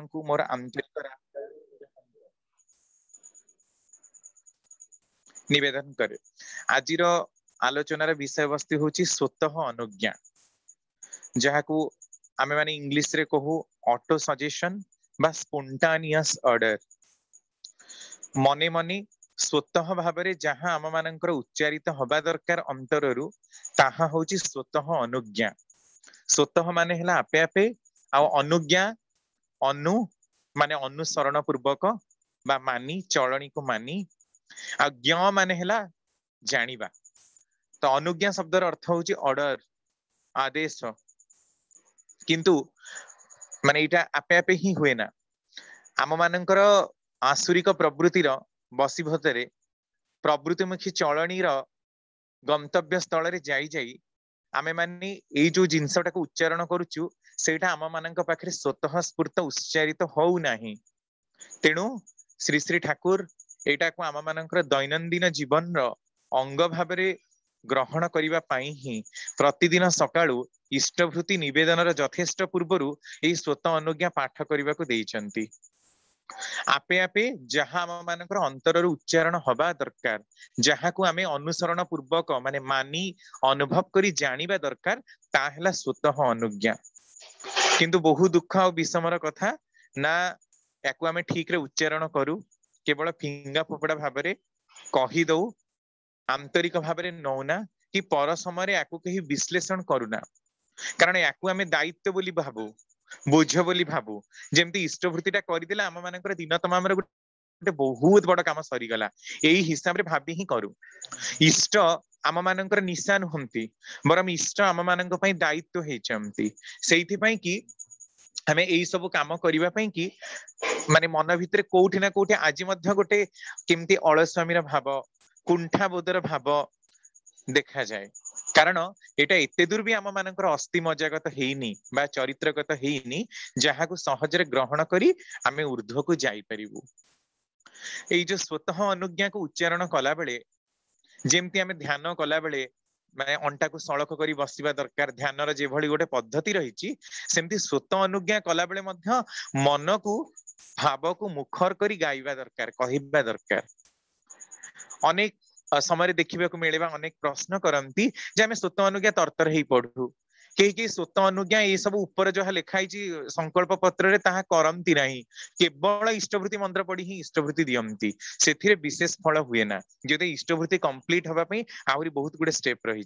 को मोर आंतरिक निवेदन करे। आज आलोचनार विषय वस्तु हूँ स्वतः अनुज्ञा, जहाँ को आमे माने इंग्लिश रे कहू ऑटो सजेशन बा स्पोंटानियस ऑर्डर। मने मने स्वतः भाव जहाँ आम मानकर उच्चारित हवा दरकार अंतररू ताहा होची स्वतः अनुज्ञा। स्वतः माने हला आपे आपे, आ अनुज्ञा अनु माने अनुसरण पूर्वक बा मानी चलनी को मानी, आ ज्ञ माने हला जानिबा। तो अनुज्ञा शब्दर अर्थ होची ऑर्डर आदेश, किंतु माने इटा आपे आपे ही हुए ना। आम मानकर आसुरिक प्रवृत्तिर बसीभूतरे प्रवृत्तिमुखी चलनी गंतव्य स्थल रे जाई जाई आमे माने एई जो जिनसटा को उच्चारण करूचु सेटा आम मानक पाखरे स्वतः स्फूर्त उच्चारित हो नाही। तेणु श्री श्री ठाकुर एटा को आम मानकर दैनंदिन जीवन रो अंग भाबरे ग्रहण करिबा पाई ही प्रतिदिन सकाळू इष्टभूति निवेदन यथेष्ट पूर्वरु एई स्वतः अनुज्ञा पाठ करिबा को देइचंती। आपे आपे जहाँ आम मानकर अंतर उच्चारण हवा दरकार, जहाँ को आमे अनुसरण पूर्वक माने मानी अनुभव करी जानिबा दरकार, ताहेला स्वतः अनुज्ञा। किंतु बहु दुख और विषमर कथा ना याकू आमे ठीक रे उच्चारण करू, केवल फिंगा फोपड़ा भाबरे कही दऊ, आंतरिक भाबरे नौना कि पर समय याकू कहीं विश्लेषण करूना। कारण याकू आमे दायित्व बोली भाबू, बोझ बोली भाबू। जेमती इष्टभूतिटा करदेला आम मानकर दिन तमाम गोटे बहुत बड़ काम सरीगला, यही हिसाब रे भाबी ही करू। इष्ट आम मानकर निशा नुहंती, बरम इष्ट आम मानक पई दायित्व हेचंती। सेइथि पई कि हमें एई सब काम करिबा पई कि माने मन भितरे कोउठी ना कोउठी आज मध्य गोटे केमती अलस्वामीर भाव, कुंठा बोधर भाव देखा जाए। कारण एटा एते दूर भी आम मानकर अस्थि मज्जागत हेइनी बा चरित्रगत हेइनी, जहाँ को सहजरे ग्रहण करी आमे ऊर्ध्व को जाई परिबु। एई जो स्वतः अनुज्ञा को उच्चारण कला बेले जेमती आमे ध्यान कला बेले माने अंटा को सड़क करी बसिबा दरकार, ध्यानर जे भली गोटे पद्धति रहिछि सेमती स्वतः अनुज्ञा कला बेले मध्य मन को भाव को मुखर करी गाइबा दरकार, कहिबा दरकार। अनेक समय देखा मिलवा अनेक प्रश्न करती जे आमे स्वतः अनुज्ञा तरतर ही पढ़ू, कई स्वतः अनुज्ञा ये सब ऊपर जहाँ लिखाई संकल्प पत्र रे ताहा करंती नहीं, केवल इष्टभूति मंत्र पढ़ी ही इष्टभूति दियंती, सेथिरे विशेष फल हुए ना। जदि इष्टभूति कंप्लीट हवा पई आहुरी बहुत गुडे स्टेप रही,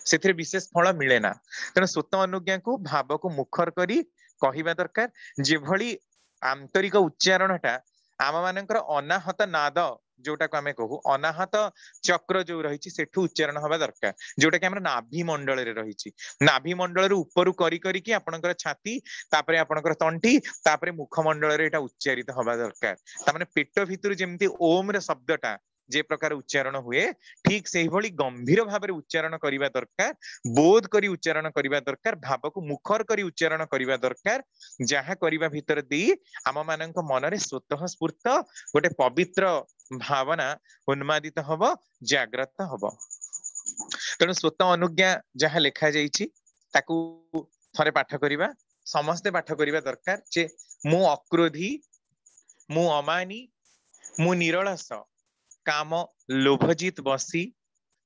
सेथिरे विशेष फल मिले ना। तेणु स्वतः अनुज्ञा को भाव को मुखर करी कहिबा दरकार, जेभली आंतरिक उच्चारणटा आम मानकर अनाहत नाद जोटा को आमे कहू अनाहत चक्र जो रही सेठू उच्चारण हवा दरकार, जोटा कि नाभि मंडल रे रही। नाभि मंडल ऊपर करी करी कि आपनकर छाती तापरे आपनकर तंटी तापरे मुखमंडल रे एटा उच्चारित हवा दरकार। तामाने पेट भितर जेमती ओम रे शब्दटा जे प्रकार उच्चारण हुए ठीक से भली गंभीर भाव में उच्चारण करने दरकार, बोध करी उच्चारण करने दरकार, भाव को मुखर करी उच्चारण करने दरकार। जहाँ करने भितर दी आम मान मन में स्वतः स्फूर्त गोटे पवित्र भावना उन्मादित हब, जाग्रत हब। तेणु स्वतः अनुज्ञा जहाँ लिखा जाइछि ताकू थरे पाठ करिबा, समस्ते पाठ करिबा दरकार जे मु अक्रोधी, मु अमानी, मु निरलस, काम लोभजित बसी,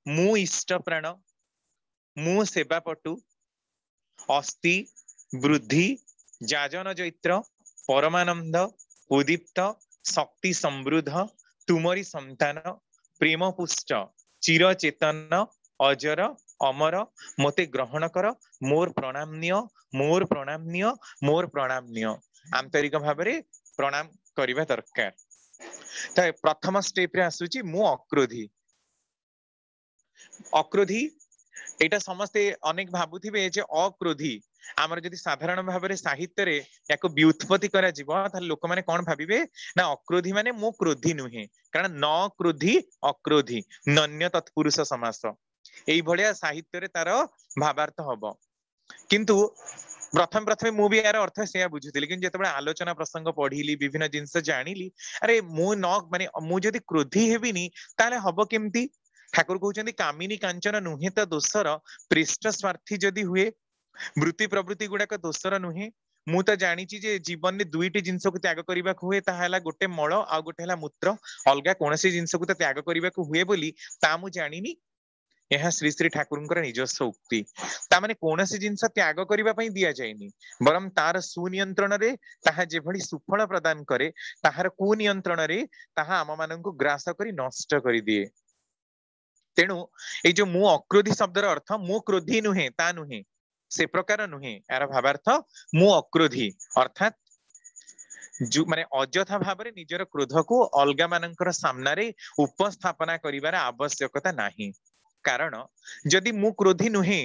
मु इष्ट प्राण, मु सेवापटु, अस्ति वृद्धि, जाजन जैत्र, परमानंद, उदीप्त, शक्ति समृद्ध, तुमरी संतान, प्रेम पुष्ट, चिर चेतन, अजर अमर, मोते ग्रहण कर, मोर प्रणाम्य, मोर प्रणाम्य, मोर प्रणाम्य। आंतरिक भाव में प्रणाम करने दरकार। तो प्रथम स्टेप रे आसुची मु अक्रोधी। अक्रोधी एटा समस्ते अनेक भाबुथिबे जे अक्रोधी आमर जदि साधारण भाव में साहित्य रे याको व्युत्पत्ति करा जिवो ताले लोक माने कोन भाबिबे ना अक्रोधी माने मु क्रोधी नुहे, कारण न क्रोधी अक्रोधी नन्य तत्पुरुष समास एई भलिया साहित्य रे तार भावार्थ हबो। किंतु प्रथम प्रथम मु भी यार अर्थ से बुझुଥିଲି, कि जेतबे आलोचना प्रसंग पढ़िली विभिन्न जिंस जानिली, अरे मु न माने मु जदि क्रोधी हेबिनी ताले हबो केमती। ठाकुर कहउचंदी कामिनी कांचन नुहे त दोसर, पृष्ठ स्वार्थी जदि हुए, वृत्ति प्रवृत्ति गुड़ाक दोसर नुहे, मु तो जानी जे जीवन में दुईटी जिनस को त्याग करने को हुए ताहा गोटे मल आ गोटे है मूत्र अलग कौन जिनस को तो त्याग करने को हुए बोली ता मु जानी यह श्री श्री ठाकुर निजस्व उक्ति ताने कौन जिनस त्याग करने दि जाए बरम तार सुनियंत्रण रे ताहा जेभली सुफल प्रदान करे ताहार कुनियंत्रण रे ताहा आम मान ग्रास कर नष्ट कर दिए। तेणु ये जो मु अक्रोधी शब्दर अर्थ मु क्रोधी नुहे ता नुहे से प्रकार नुहे यार भावार्थ मु अक्रोधी अर्थात जो माने अजथा भाव में निजर क्रोध को अलगा मानकर सामना रे उपस्थापना करिवार आवश्यकता नाही। कारण जदि मु क्रोधी नुहे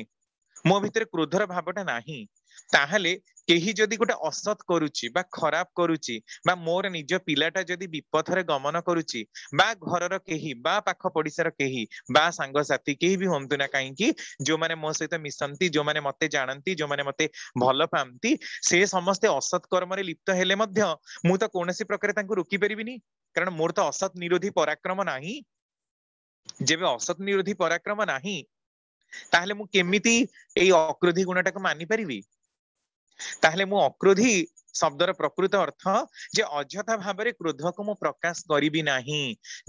मो भितर क्रोधर भावटा नाही ताहले केही जदि गोटे असत करुची बा खराब करुची बा मोर निज पिलाटा जदि विपथरे गमन करुची बा घरर केही बा पाख पड़िसार केही बा सांग साथी केही भी होंतु ना कहीं जो माने मो सहित मिसंती जो माने मते जानती जो माने मते भल पाती से समस्ते असत कर्म रे लिप्त हेले मध्य मु तो कोनोसी प्रकार तांको रोकी परिबिनी कारण मोर तो असत निरोधी पराक्रम नाही। जेबे असत निरोधी पराक्रम नाही ताहले मु केमिति एई अक्रोधी गुणटा को मानि परिबी। ताहले मु अक्रोधी शब्दर प्रकृत अर्थ जे अजथा भाव में क्रोध को मु प्रकाश करिबी नाही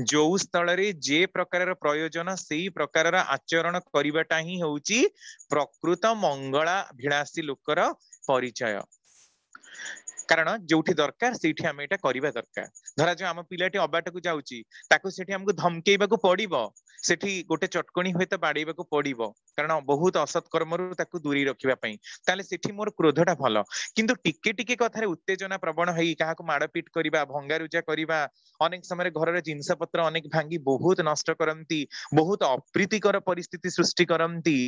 जो स्थल रे जे प्रकार प्रयोजन सेई प्रकार आचरण करिवाटा ही होउची प्रकृत मंगलाभिलाषी लोकर परिचय। कारण जोठी दरकार सेठी आमे एटा करिबा दरकार। धरा जो आम पिलाटी अबाट को जाउची ताको सेठी हमको धमकेइबा को पड़िबो सेठी गोटे चटकणी होय तो बाड़ेइबा को पड़िबो कारण बहुत असत कर्मरु ताको दूरी रखिबा पई ताले सेठी मोर क्रोधटा भलो किंतु टिके टिके कथारे उत्तेजना प्रवण होई काहाको माड़पीट करिबा भंगारुजा करिबा अनेक समय घरर जिनस पत्र अनेक भांगी बहुत नष्ट करंती बहुत अप्रीतिकर परिस्थिति सृष्टि करंती।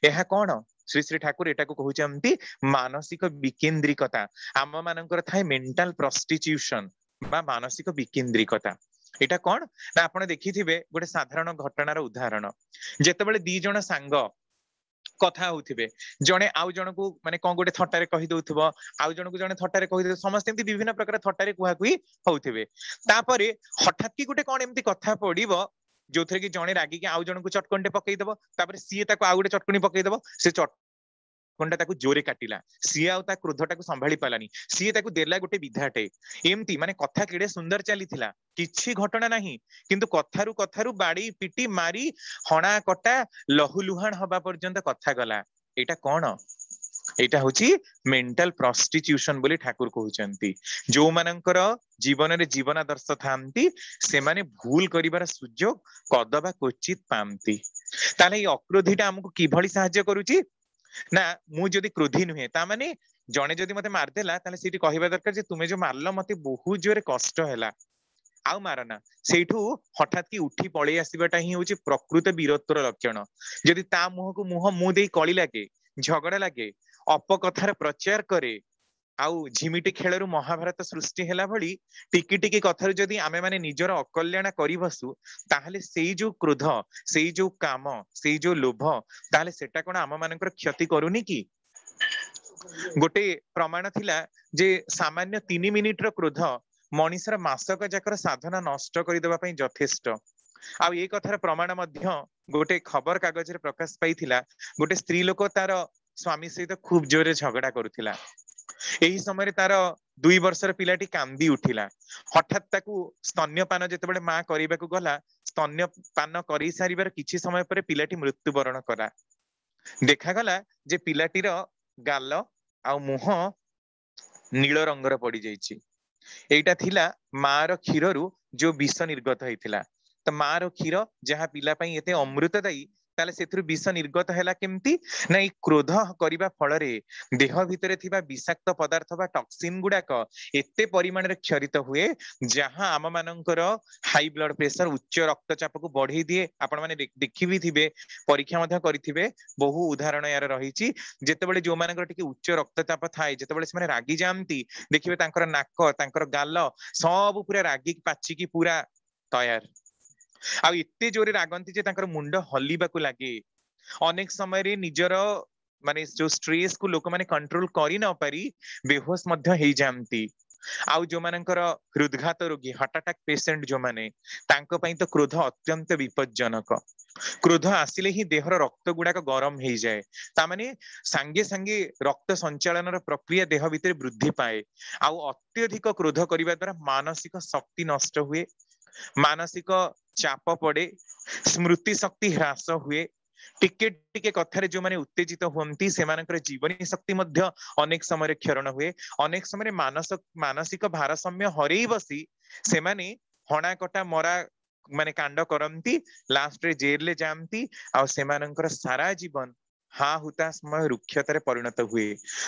एहा कोन श्री श्री ठाकुर एटा को कहउचंती मानसिक विकेंद्रिकता आम मानकर थाए मेंटल प्रस्टिट्यूशन बा मानसिक विकेंद्रिकता। एटा कोन ना आपण देखिथिबे गोटे साधारण घटनार उदाहरण जेतेबेले दी जण सांग कथा होउथिबे जणे आउ जण को माने कोन गोटे थट्टारे कहि दउथबो आउ जण को जणे थट्टारे कहि दउ समस्त एमती विभिन्न प्रकार थट्टारे कुहा कुई होउथिबे तापरे हठात की गोटे कोन एमती कथा पडिबो जोथरे कि जणे रागी के आउ जण को चटकणटे पकई दबो तापरे सीए ताको आउ गोटे चटकणी पकई दबो से चटकणटा ताको जोरे काटिला सीए आउ ता क्रोधटा को संभाली पालानी सीए ताको देला गोटे विधाटे एमती माने कथा केडे सुंदर चलीथिला किछि घटना नाही किंतु कथारु बाड़ी पिटी मारी हणा कटा लहुलुहान हबा पर्यंत कथा गला। एटा कोन एटा होची मेंटल प्रस्टिट्यूशन बोली ठाकुर कहउचंती जो मानकर जीवन रे जीवन आदर्श थांती से माने भूल करिवार सुयोग कदबा क्वचित पामती। ताले ई अक्रोधीटा हमकु किभली सहाय्य करूची ना मु जदि क्रोधी नुहे ता माने जणे जदि मते मार देला ताले सीटी कहिबा दरकार जे तुमे जो मारलो मते बहुत जोरे कष्ट हैला आउ मारना सेठू हठात की उठी पळै आसीबाटा ही होची प्रकृत वीरत्वर लक्षण। जदि ता मुह को मुह मु देई कळी लागे झगड़ा लागे अपकथार प्रचार करे आउ झिमिटी खेलरू महाभारत सृष्टि हैला भली टिकी टिकी कथार जदि आमे माने निजर अकल्याण करि बसु ताहले सेई जो क्रोध सेई जो काम सेई जो लोभ ताहले सेटा कोन आम मानकर क्षति करूनी कि। गोटे प्रमाण थिला जे सामान्य 3 मिनिट रो क्रोध मनीषर मासक जाकर साधना नष्ट करदेबा पई यथेष्ट। आउ ये कथार प्रमाण मध्य गोटे खबर कागज रे प्रकाश पाइथिला गोटे स्त्री लोक तार स्वामी सहित खूब जोरे झगड़ा करुथिला एही समय तार 2 वर्षर पिलाटी कांदी उठिला हठात ताकू स्तन्यपान जेतेबेले मां करिबाकू गला स्तन्यपान करि सारिबार किछि समय परे पिलाटी मृत्युवरण करा देखा गला जे पिलाटीर गाल आ मुह नील रंगर पड़ी जाइछि। एटा थिला मार क्षीररू जो विष निर्गत होइथिला तो मार क्षीर जहाँ पिला पई एते अमृतदायी ताले सेथुर विष निर्गत हैला केमती ना ई क्रोध करिबा फल रे देह भितरे थिबा विषाक्त पदार्थ बा टॉक्सिन गुडाक एते परिमाण रे क्षरित हुए जहाँ आम मानकर हाई ब्लड प्रेशर उच्च रक्तचाप को बढ़ई दिए। आपण माने देखि भी थिबे परीक्षा मध्य करिथिबे बहु उदाहरण यार रहिछि जेतेबेले जो मानकर टिके उच्च रक्तचाप थाए जेतेबेले से माने रागी जामती देखिबे तांकर नाक तांकर गाल सब पूरा रागी पाची की पूरा तैयार आ एते जोरे रागंती जे तांकर मुंड हलिबाकू लागे अनेक समय रे निजर माने जो स्ट्रेस को लोक माने कंट्रोल करि न पारी बेहोश मध्य हेई जामती। आउ जो मानकर हृदघात रोगी हार्ट अटैक पेशेंट जो माने तांको पई तो क्रोध अत्यंत विपज्जनक क्रोध आसिले ही देहर रक्त गुड़ाक गरम हो जाए तामाने सांगे सांगे रक्त संचालन प्रक्रिया देह भितर वृद्धि पाए आउ अत्यधिक क्रोध करने द्वारा मानसिक शक्ति नष्ट हुए मानसिक चाप पड़े स्मृति शक्ति ह्रास हुए टिके टिके कथारे जो माने उत्तेजित हुंती सेमानकर जीवनी शक्ति मध्य अनेक समय क्षरण हुए अनेक समय मानसिक भारसाम्य हरई बसी सेमाने हणा कटा मरा माने कांड करती लास्ट रे जेल ले जाती आ सेमानकर सारा जीवन हा हुताशमय रुक्षतारे परिणत हुए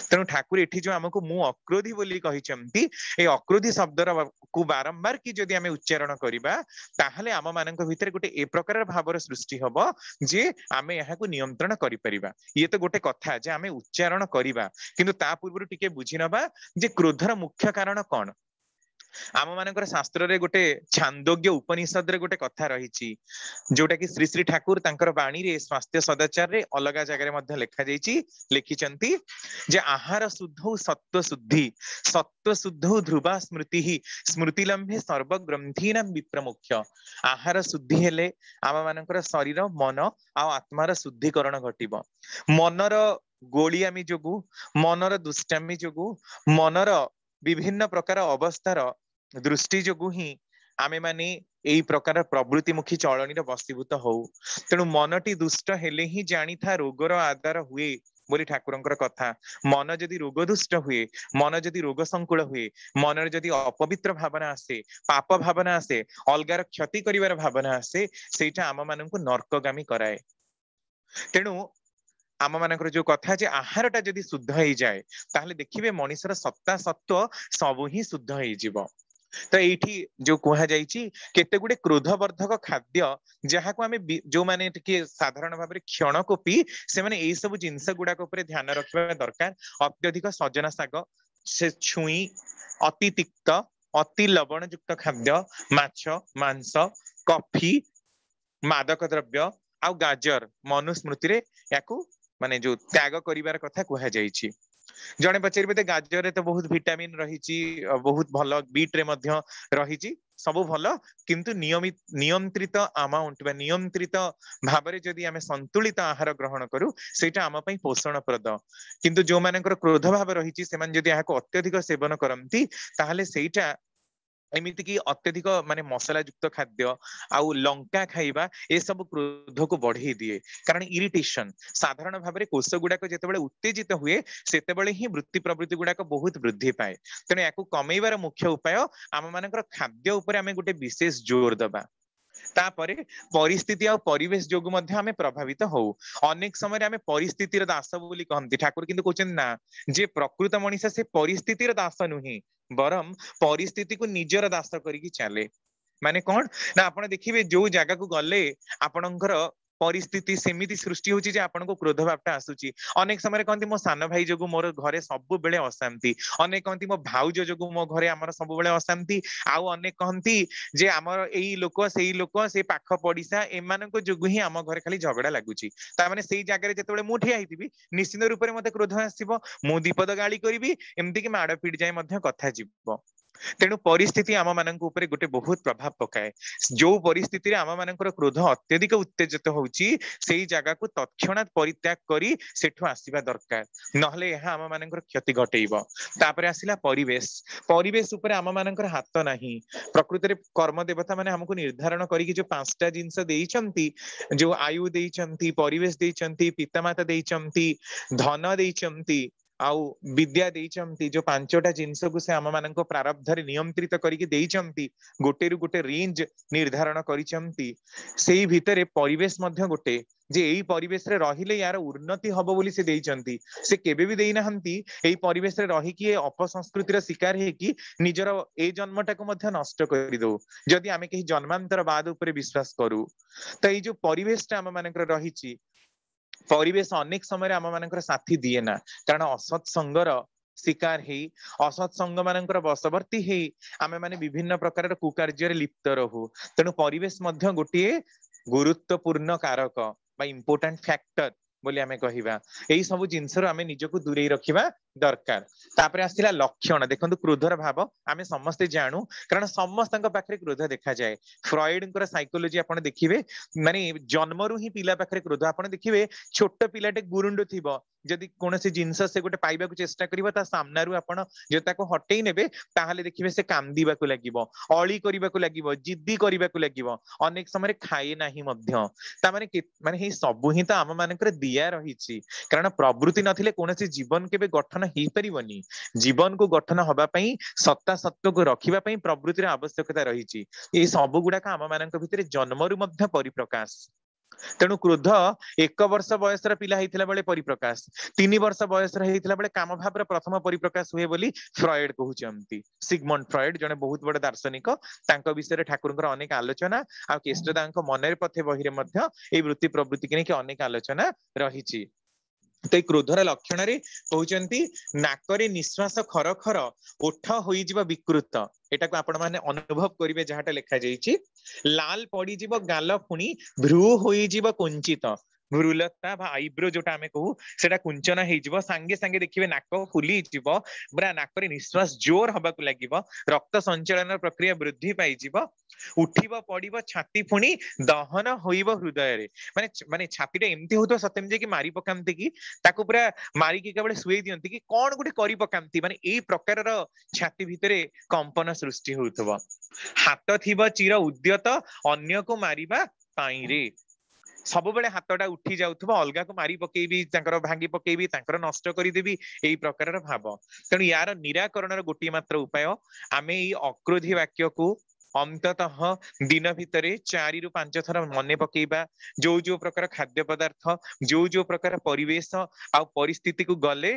तेणु ठाकुर एठी जो हमको मु अक्रोधी बोली कहिसंती ए अक्रोधी शब्दर को बारंबार कि जदि आमे उच्चारण करिबा ताहले आम मानक भितर गोटे ए प्रकार भावर सृष्टि हबो जे आमे यहाकू नियंत्रण करि परिबा ये तो गोटे कथा जे आमे उच्चारण करिबा किंतु ता पूर्व टिके बुझी नबा जे क्रोधर मुख्य कारण कोन आम मानकर शास्त्र रे गोटे छांदोग्य उपनिषद रे गोटे कथा रही जोटा कि श्री श्री ठाकुर तांकर बाणी रे स्वास्थ्य सदाचार रे अलग जगह रे लिखा जाइछि लिखिचंती जे आहार शुद्ध सत्व शुद्ध ध्रुवा स्मृति ही स्मृति लंबे सर्वग्रंथीना विप्रमुख्य आहार शुद्धि हेले आम मानकर शरीर मन आ आत्मार शुद्धिकरण घटिबो मनर गोलियामी जोगु मनर दुष्टामी जोगु मनर विभिन्न प्रकार अवस्थार दृष्टि जोगु ही आमे माने एई प्रकार प्रवृत्तिमुखी चलनी बसीभूत हो तेणु मनटी दुष्ट हेले ही जानी था रोगर आधार हुए बोली ठाकुरंकर कथा मन जदि रोग दुष्ट हुए मन जदि रोग संकुल हुए मन जदि अपवित्र भावना आसे पाप भावना आसे अलगार क्षति करिवार भावना आसे सेटा आम माननकु नरकगामी कराए तेणु आम मानकर जो कथा जे आहारटा जदि शुद्ध हो जाए ताहले देखिबे मनुष्यर सत्ता सत्व सब ही शुद्ध हो जिवो तो एठी जो कहा जाइछि केते गुडे क्रोधवर्धक खाद्य जहां को आमे जो माने टिके साधारण भाबरे क्षणकोपी से माने एई सब जिंस गुडा को ऊपर ध्यान रखिबा दरकार अत्यधिक सजना साग से छुई अति तिक्त अति लवण युक्त खाद्य माछ मांस कॉफी मादक द्रव्य आ गाजर मनुस्मृति रे याकू माने जो त्याग करिवार कथा कहा जाइछि जने पचारे गाजर तो बहुत विटामिन रही बहुत भल बीट रे मध्य रही सब भल किंतु नियमित नियंत्रित अमाउंट बा नियंत्रित भाबरे जदि आमे संतुलित आहार ग्रहण करू सेटा आम पई पोषणप्रद किंतु जो मानकर क्रोध भाव रही से जदि याको अत्यधिक सेवन करती ताहले सेटा एमिति की अत्यधिक माने मसला युक्त खाद्य आउ लंका खाइबा ए सब क्रोध को बढ़े दिए कारण इरिटेशन साधारण भाबरे कोष गुडाक जेतेबेले उत्तेजित हुए सेतेबेले ही वृत्ति प्रवृत्ति गुडाक बहुत वृद्धि पाए तेणु याकू कमेइबार मुख्य उपाय आम मानकर खाद्य उपरे आमे गोटे विशेष जोर दबा तापरे परिस्थिति आ परिवेश जोगु मध्ये आमे प्रभावित हो अनेक समय आमे परिस्थितिर दास बोली कहंती ठाकुर किंतु कहचन ना जे प्रकृत मनीष से परिस्थितिर दास नुही बरम परिस्थिति को निजर दास करिकी चले माने कौन ना आपण देखिबे जो जगह को गले आपणकर परिस्थिति सेमिति सृष्टि होची जे आपन को क्रोध भावटा आसुची अनेक समय कहंती मो सान भाई जोगु मोर घरे सब बेले अशांति अनेक कहंती मो भाउज जोगु मो घरे हमर सब बेले अशांति आउ अनेक कहंती जे हमर एई लोक से पाख पडिसा एमान को जोगु ही हम घरे खाली झगड़ा लागुची ता माने सेई जागा रे जेतेबेले मु ठिया हितिबी निश्चित रूप रे मते क्रोध आसीबो मु दीपद गाली करिबी एम्ति कि माड़ पीड़ जाय मध्य कथा जीवो तेणु परिस्थिति आम मानक ऊपर गोटे बहुत प्रभाव पकाए जो परिस्थिति रे आम मानकर क्रोध अत्यधिक उत्तेजित होउची सेई जगह को तत्क्षणात परित्याग करी सेठु आसीबा दरकार नहले यह आम मानकर क्षति घटेइबो तापरे आसिला परिवेश परिवेश ऊपर आम मानकर हाथ नाही प्रकृति रे कर्म देवता माने हमको निर्धारण करी कि जो पांचटा जिंस देइचंती जो आयु देइचंती परिवेश देइचंती पितामाता देइचंती धन देइचंती आउ विद्या देइचंती जो पांचटा जिंस को से आम मानक प्रारब्ध रे नियंत्रित करिके देइचंती गोटे रु गोटे रेंज निर्धारण करिचंती सेई भितरे परिवेश मध्य गोटे जे एई परिवेश रे रहिले यार उन्नति हबो बोली से देइचंती से केबे भी देइ नहंती एई परिवेश रे रही कि अपसंस्कृतिर शिकार हे कि निजर ए जन्मटा को मध्य नष्ट करि दो जदि आमे केही जन्मांतर बाद ऊपर विश्वास करू त एई जो परिवेशटा आम मानकर रहिची परिवेश अनेक समय आम मानकर साथी दिए ना कारण असत संगर शिकार ही असत संग मानकर बशवर्ती ही आमे माने विभिन्न प्रकार कुकार्य रे लिप्त रहू तेणु परिवेश मध्य गोटे गुरुत्वपूर्ण कारक बा इम्पोर्टेंट फैक्टर बोली आमे कहिबा एई सब जिंस रो आमे निजको दूरेई रखिबा दरकार तापर आसला लक्षण देखंतु क्रोधर भाव आमे समस्ते जानू कारण समस्तଙ୍କ पाखरे क्रोध देखा जाए फ्रॉइड को साइकोलॉजी आपण देखिबे माने जन्मरु ही पिला पाखरे क्रोध आपण देखिबे छोट पिलाटे गुरुंडु थिबो जदि कोनोसी जिंस से गोटे पाइबा को चेष्टा करिवो ता सामनारु आपण जे ताको हटेई नेबे ताहाले देखिबे से कांदीबा को लागिवो अळी करिबा को लागिवो जिद्दी करिबा को लागिवो अनेक समय खाए नाही मध्य ता माने हे सब ही त आम मानकर दिया रहिछि कारण प्रवृत्ति नथिले कोनोसी जीवन केबे गठन ही परिबनी जीवन को गठन हबा पई सत्ता सत्व को रखिबा पई प्रवृत्तिर आवश्यकता रहिछि ए सब गुडा का आम मानक भितरे जन्मरु मध्य परिप्रकाश तेणु क्रोध 1 वर्ष बयसर पिला हेतिला बेले परिप्रकाश 3 वर्ष बयसर हेतिला बेले काम भावर प्रथम परिप्रकाश हुए बोली फ्रॉइड कहउचंती सिगमंड फ्रॉइड जने बहुत बड़ दार्शनिक तांको विषय ठाकुरकर अनेक आलोचना आ केष्टदांक मनरे पथे बहिरे मध्य ए वृत्ति प्रवृत्ति के नेकी अनेक आलोचना रहिछि तो क्रोधर लक्षण रे कहउचंती नाकरे निश्वास खर खर ओठ होई जिवो विकृत एटा को आपण माने अनुभव करिवे जहाटा लिखा जाईछि लाल पड़ी जिवो गाल पुनी भ्रू होई जिवो कुंचित भ्रूलता बा आईब्रो जोटा हमें कहू सेटा कुंचन हेई जिवो संगे संगे देखिबे नाक फुली जिवो बरा नाकरे निश्वास जोर हबा को लागिवो रक्त संचालन प्रक्रिया वृद्धि पाई जिवो उठिबो पड़िबो छाती पुनी दहन होइबो हृदय रे माने माने छातीटा एम्ति होतो सतेम जे कि मारी पकांती कि ताको पूरा मारी के केवल सुई दियंती कि कोन गुडी करी पकांती माने एई प्रकार रो छाती भितरे कंपन सृष्टि होउतबो हाथ थिबो चिर उद्यत अन्य को मारिबा पाई रे सब बेले हाथटा उठी जाउथबो अलगा को मारी पकेबी तांकर भांगी पकेबी तांकर नष्ट करी देबी एई प्रकार भाव तेणु यार निराकरण गोटी मात्र उपाय आमे एई अक्रोधी वाक्य को अंततः दिन भितरे 4 रु 5 थर मने पकेबा जो प्रकार खाद्य पदार्थ जो प्रकार परिवेश आ परिस्थिति को गले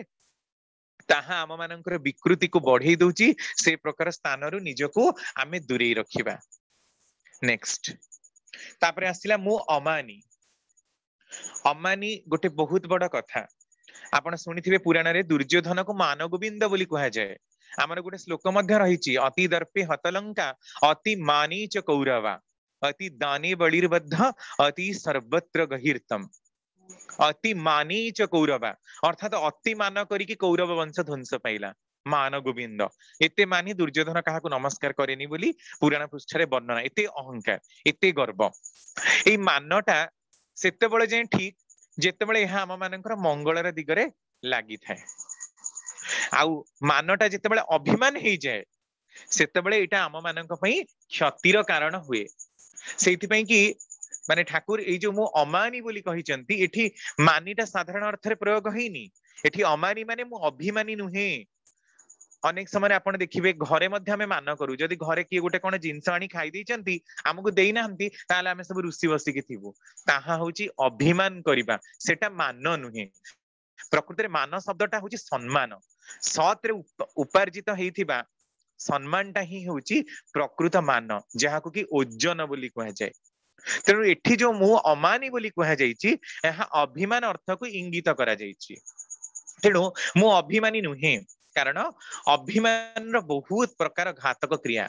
ताहा आम मानकर विकृति को बढ़ई दउची से प्रकार स्थान रु निजको आमे दूरेई रखिबा नेक्स्ट तापरे आसिला मु अमानी अमानी गोटे बहुत बड़ कथा आपण सुनिथिबे पुराण रे दुर्योधन को मानगोविंद बोली कहा जाए आमर गोटे श्लोक मध्य रहिछि अति दर्पे हतलंका अति मानी च कौरवा अति दाने बलिर्बद्ध अति सर्वत्र गहिर्तम अति मानी च कौरवा अर्थात अति मान करिकि कौरव वंश ध्वंस पाइला मान गोविंद एते मानी दुर्योधन काहाकू नमस्कार करेनी बोली पुराण पृष्ठ रे वर्णना एते अहंकार एते गर्व ए मानटा सेते बेले जे ठीक जेते बेले एहा आम मानकर मंगलर दिगरे लागि थाए आउ मानटा जेते बेले अभिमान हेई जाए सेते बेले एटा आम मानक पई क्षतिर कारण हुए सेति पई कि माने ठाकुर ए जो मु अमानी बोली कहिचंती एठी मानीटा साधारण अर्थ रे प्रयोग हेइनी एठी अमानी माने मु अभिमानी नुहे अनेक समय आपण देखिबे घरे मध्य हमें मान करू जदि घरे किए गोटे कोन जिंस आनी खाई दैचंती हमकु देई नाहंती ताले हमें सब रुसी बसी के थिबो ताहा होची अभिमान करिबा सेटा मान नुहे प्रकृति रे मान शब्दटा होची सम्मान सत रे उपार्जित हेइथिबा सम्मानटा ही होची प्रकृत मान जहाकु कि ओजन बोली कहा जाए तेणु एठी जो मु अमानी बोली कहा जाइछि एहा अभिमान अर्थ को इंगित करा जाइछि तेणु मु अभिमानी नुहे कारण अभिमान रो बहुत प्रकार घातक क्रिया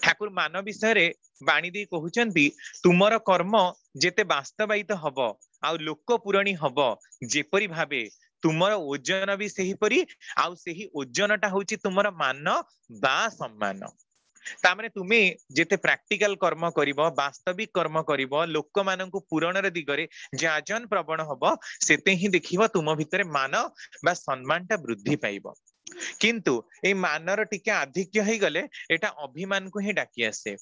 ठाकुर मान विषय रे बाणी दी कहउचंती तुमर कर्म जेते वास्तवायित हबो आ लोक पुराणी हबो जेपरि भाबे तुमर ओजन भी सही परी आउ सही ओजनटा होची तुमर मान बा सम्मान तामने तुमे जेते प्रैक्टिकल कर्म करिवो वास्तविक कर्म करिवो लोक माननकु पुराणर दिगरे जाजन प्रवण हबो सेते ही देखिवो तुम भितरे मान बा सम्मानटा वृद्धि पाइबो किंतु ए मानर टिके आधिक्य हे गले एटा अभिमान को ही डाकी आसे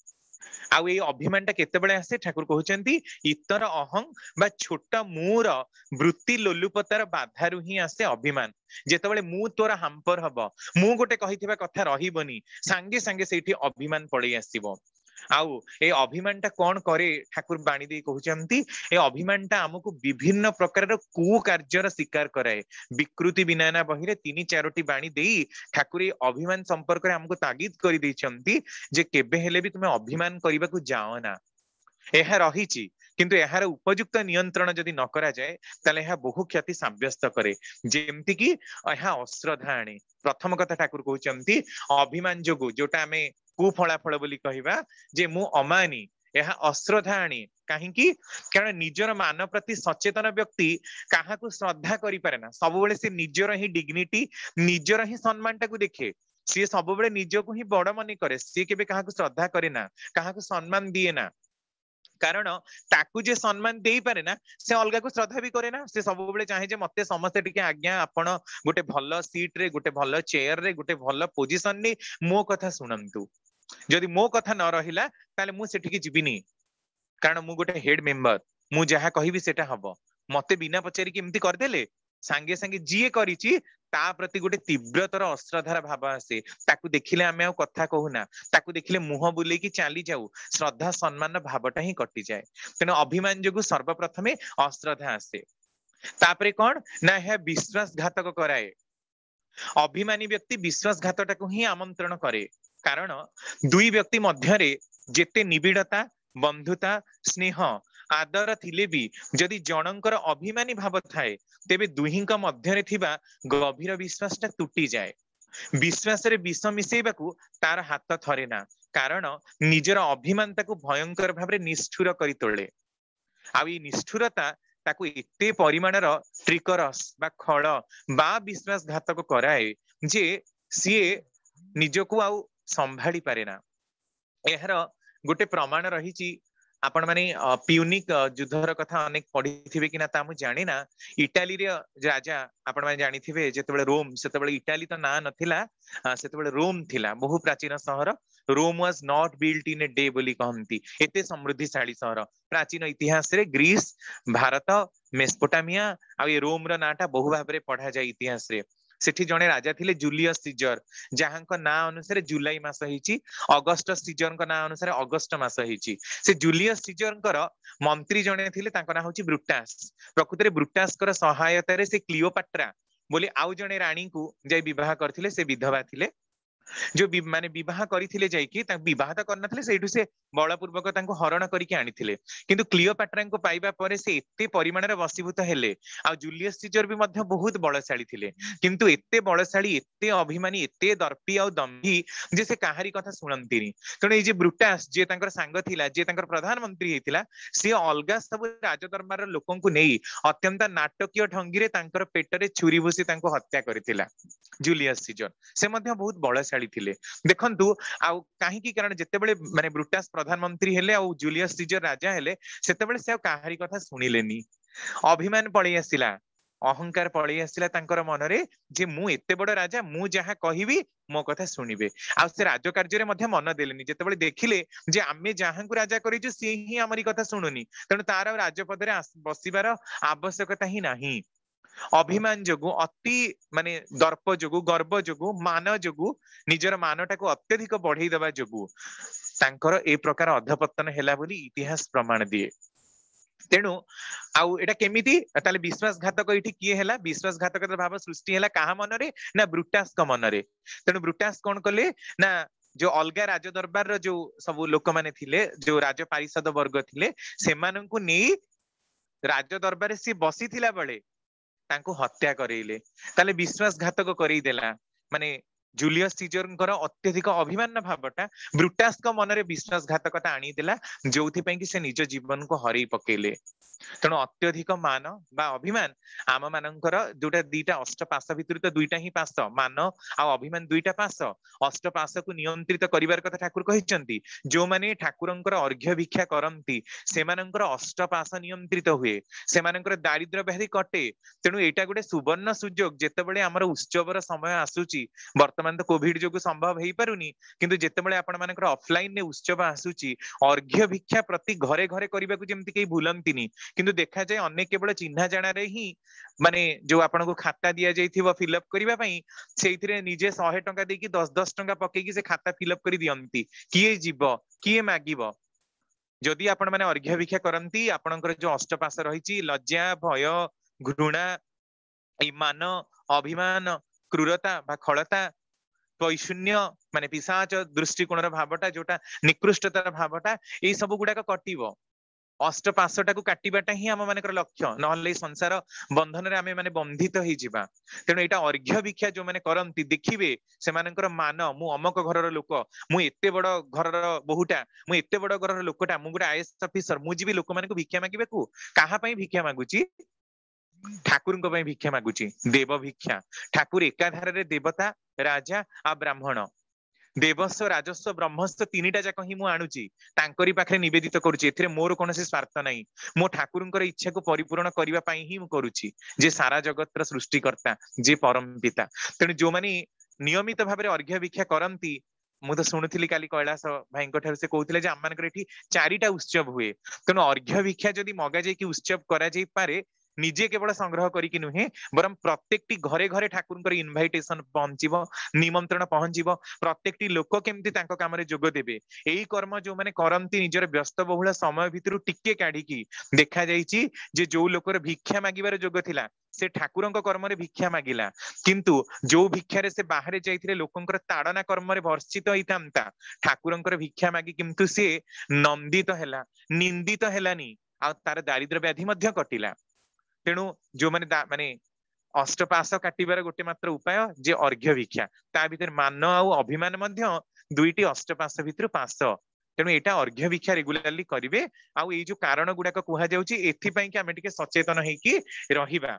आउ ए अभिमानटा केतेबेले आसे ठाकुर कहउचंती इतर अहं बा छोटा मूर वृत्ति लोलुपतार बाधारु ही आसे अभिमान जेतेबेले मु तोरा हाम्पर हबो मु गोटे कहिथिबा कथा रहिबनी संगे संगे सेठी अभिमान पड़े आसीबो आउ ए अभिमानटा कोन करे ठाकुर बाणी दे कहउचंती ए अभिमानटा हमकु विभिन्न प्रकार कु कार्यर शिकार कराए विकृति विनयना बहिरे 3-4टी बाणी देई ठाकुर ए अभिमान संपर्क रे हमकु तागिद करि दैचंती जे केबे हेले भी तुमे अभिमान करिबा को जाओ ना एहा रहिछि किंतु एहार उपयुक्त नियंत्रण जदि न करा जाए ताले एहा बहु क्षति साब्यस्त करे जेमति कि एहा अश्रद्धा आणे प्रथम कथा ठाकुर कहउचंती अभिमान जोगु जोटा हमें कुफलाफल बोली कहिबा जे मु अमानी यह अश्रद्धा आणे कहीं कारण निजर मान प्रति सचेतन व्यक्ति क्या श्रद्धा करें सब बेले से निजर ही डिग्निटी निजर ही सम्मान टाक देखे सी सब बेले निजक ही बड़ मन करे सी के क्या श्रद्धा करे ना क्या सम्मान दिए ना कारण ताकू जे सम्मान दे पारे ना से अलगा को श्रद्धा भी करे ना से सब बेले चाहे जे मते समस्ते टिके आज्ञा आपण गोटे भल सीट रे गोटे भल चेयर रे गोटे भल पोजिशन रे मो कथा सुनंतु जदि मो कथा न रहिला ताले मु सेठी जिबिनी कारण मु गोटे हेड मेंबर मु जहा कहिबी सेटा हबो मते बिना पचारी केमती करदेले सांगे सांगे जीए करिची ता प्रति गोटे तीव्रतर अश्रद्धार भाव आसे ताकू देखिले आमे आ कथा कहूना ताकू देखिले मुह बुले की चली जाऊ श्रद्धा सम्मान भावटा ही कटि जाए तेणु अभिमान जोगु सर्वप्रथमे अश्रद्धा आसे तापरे कौन ना यह विश्वासघातक कराए अभिमानी व्यक्ति विश्वासघातटा को ही आमंत्रण करे कारण दुई व्यक्ति मध्यरे जेते निबिड़ता बंधुता स्नेह आदर थिले भी जदि जनकर अभिमानी भाव थाए तेबे दुहिंक मध्यरे थिबा गभीर विश्वासटा तुटी जाए विश्वास रे विष मिसेबाकू तार हाथ थरे ना कारण निजर अभिमानता को भयंकर भाव निष्ठुर करी तोले आ निष्ठुरता ताकू एते परिमाणर ट्रिकरस बा खड़ बा विश्वासघातक कराए जे सीए निजको आउ संभाली पारे ना यार गोटे प्रमाण रही आपण माने प्यूनिक युद्धर कथा अनेक पढ़ी कि ना ता मु जानी ना इटाली रे राजा आपण माने जानी थिबे जेतेबेले रोम सेतेबेले इटाली तो ना नथिला सेतेबेले रोम थिला बहु प्राचीन शहर Rome was not built in a day बोली कहंती एते समृद्धिशाली शहर प्राचीन इतिहास रे ग्रीस भारत मेसोपोटामिया आ ये रोम रो नाटा बहु भाबरे पढ़ा जाय इतिहास रे सेठी जने राजा थिले जूलियस सीजर जहां ना अनुसार जुलाई मास हिची अगस्ट सीजर ना अनुसार अगस्ट मास हिची से जूलियस सीजर मंत्री जने थिले तांको ना होची ब्रुटास प्रकृति रे ब्रुटास कर सहायता रे से क्लियोपाट्रा बोली आउ जने रानी को जे विवाह करथिले से विधवा थिले जो माने विवाह करथिले जाईकी ता विवाह त करनथिले सेठु से बलपूर्वक तांको हरण करिके आनिथिले किंतु क्लियोपाट्रा को पाइबा परे से एते परिमाण रे वशीभूत हेले आ जूलियस सीजर भी मध्य बहुत बलशाली थिले किंतु एते बलशाली एते अभिमानी एते दर्पी आ दम्भी जे से काहारी कथा सुनंतीनी तणे ए जे ब्रुटास जे तांकर सांग थिला जे तांकर प्रधानमंत्री हेतिला से अलगा सब राजदरबार लोकन को नेई अत्यंत नाटकीय ढंगी रे तांकर पेटरे छुरी भूसी तांको हत्या करथिला जूलियस सीजर से मध्य बहुत बलशाली थिले देखंतु आ काहे कारण जेतेबेले माने ब्रुटास प्रधानमंत्री हेले आ जूलियस सीजर राजा हेले सेतेबेले से काहारी कथा सुनिलेनी अभिमान पळी आसिला अहंकार पळी आसिला तांकर मनरे जे मु एते बड़ राजा मु जहा कहिबी मो कथा सुनिबे आ से राजकार्य रे मध्य मन देलेनी जेतेबेले देखिले जे आमे जहां को राजा करिजु से ही हमरी कथा सुनुनी तण तार राजपद रे बसिबार आवश्यकता ही नाही अभिमान जोगु अति माने दर्प जोगु गर्व जोगु मान जोगु निजर मानटा को अत्यधिक बढ़ई देबा जोगु तांकर ए प्रकार अधपतन हैला बोली इतिहास प्रमाण दिए तेणु आउ एटा केमिति ताले विश्वासघातक इठी किए हैला विश्वासघातक भाव सृष्टि हैला काहा मनरे ना ब्रुटास का मनरे तेणु ब्रुटास कोन कले ना जो अलगा राज दरबार रो जो सब लोक माने थिले जो राज पारिषद वर्ग थिले सेमानन को नै राज दरबार से बसी थिला बळे तांको हत्या करेले ताले विश्वासघातक करई देला माने जूलियस सीजर अत्यधिक अभिमान भावटा ब्रुटास का मनरे विश्वासघातकता आनी देला जोथि पई कि से निज जीवन को हरई पकेले तेणु अत्यधिक मान बा अभिमान आम मानकर जोटा दुईटा अष्ट पास भितर तो दुईटा ही पास मान आ अभिमान दुईटा पास अष्ट पास को नियंत्रित करिवार कथा ठाकुर कहिसंती जो माने ठाकुरंकर अर्घ्य भिक्षा करंती सेमानंकर अष्ट पास नियंत्रित हुए सेमानंकर दारिद्र्य व्याधि कटे तेणु एटा गोटे सुवर्ण सुजोग जेतेबेले हमर उत्सवर समय आसुची वर्तमान तो कोविड जोगु संभव हेई पारुनी किंतु जेतेबेले आपण मानकर ऑफलाइन ने उत्सव आसुची अर्घ्य भिक्षा प्रति घरे घरे करबा को जेमति केई भूलंतिनी किंतु देखा जाए अनेक केवल चिन्हा जाना रे ही माने जो आपन को खाता दिया जाइथिबो फिलअप करिबा पई सेइथिरे निजे 100 टंका देकी 10 टंका पकेकी से खाता फिलअप करी दियंती किए जीव किए मागिबो जदि आपण माने अर्घ्य भिक्षा करंती आपनकर जो अष्टपास रहिची लज्जा भय घृणा ईमान अभिमान क्रूरता बा खळता पैशून्य माने पिशाच दृष्टिकोणर भावटा जोटा निकृष्टतार भावटा ए सब गुडाक कटिबो अष्टपाशटा को काटिबाटा ही आम मानकर लक्ष्य नहले संसार बंधन रे आमे माने बंधित हो जिबा तेणु एटा अर्घ्य भिक्षा जो माने करंती देखिबे से मानकर मान मु अमक घरर लोक मु एते बड़ घरर बहुटा मु एते बड़ घरर लोकटा मु गुडा आईएएस ऑफिसर मु जीबी लोक माने को भिक्षा मागिबे को काहा पई भिक्षा मागुची ठाकुर को पई भिक्षा मागुची देव भिक्षा ठाकुर एकाधार रे देवता राजा आ ब्राह्मण देवस्व राजस्व ब्रह्मस्व तीनिटा जाक ही मु आणुची तांकरी पाखरे निवेदित करूची एथिरे मोर कोनोसी स्वार्थ नाही मो ठाकुरंकर इच्छा को परिपूर्ण करिवा पई ही मु करूची जे सारा जगतर सृष्टिकर्ता जे परम पिता तेणु जो माने नियमित भाबरे अर्घ्य भिक्षा करंती मु तो शुणुथिली काली कैलाश भाईଙ୍କ ठाରୁ से कहउथिले जे आमानकर एठी चारिटा उत्सव हुए तेणु अर्घ्य भिक्षा जदि मगा जाई कि उत्सव करा जाई पारे निजे केवल संग्रह करिकि नुहे बरम प्रत्येकटी घरे घरे ठाकुरंकर इनभाइटेशन पहुंचीबो निमंत्रण पहुंचीबो प्रत्येकटी लोक केमती तांको काम रे जोग देबे एई कर्म जो माने करंती निजर व्यस्त बहुल समय भितरु टिके काढिकी देखा जाईची जे जो लोकर भिक्षा मागिबार जोग थिला से ठाकुरंक कर्म रे भिक्षा मागिला किंतु जो भिक्षा रे से बाहरे जाइथिले लोकंकर ताड़ना कर्म रे भर्षित होइतांता ठाकुरंकर भिक्षा मागी किंतु से नंदित हैला निंदित हैलानी आ तार दारिद्र व्याधि मध्य कटिला तेणु जो माने माने अष्टपाश काटिबार गोटे मात्र उपाय जे अर्घ्य भिक्षा ता भीतर मान आ अभिमान मध्य दुईटी अष्टपाश भितर पाश तेणु एटा अर्घ्य भिक्षा रेगुलारली करिवे आ एई जो कारण गुडाक कुहा जाउची एथि पई कि आमे टिके सचेतन हेकी रहिबा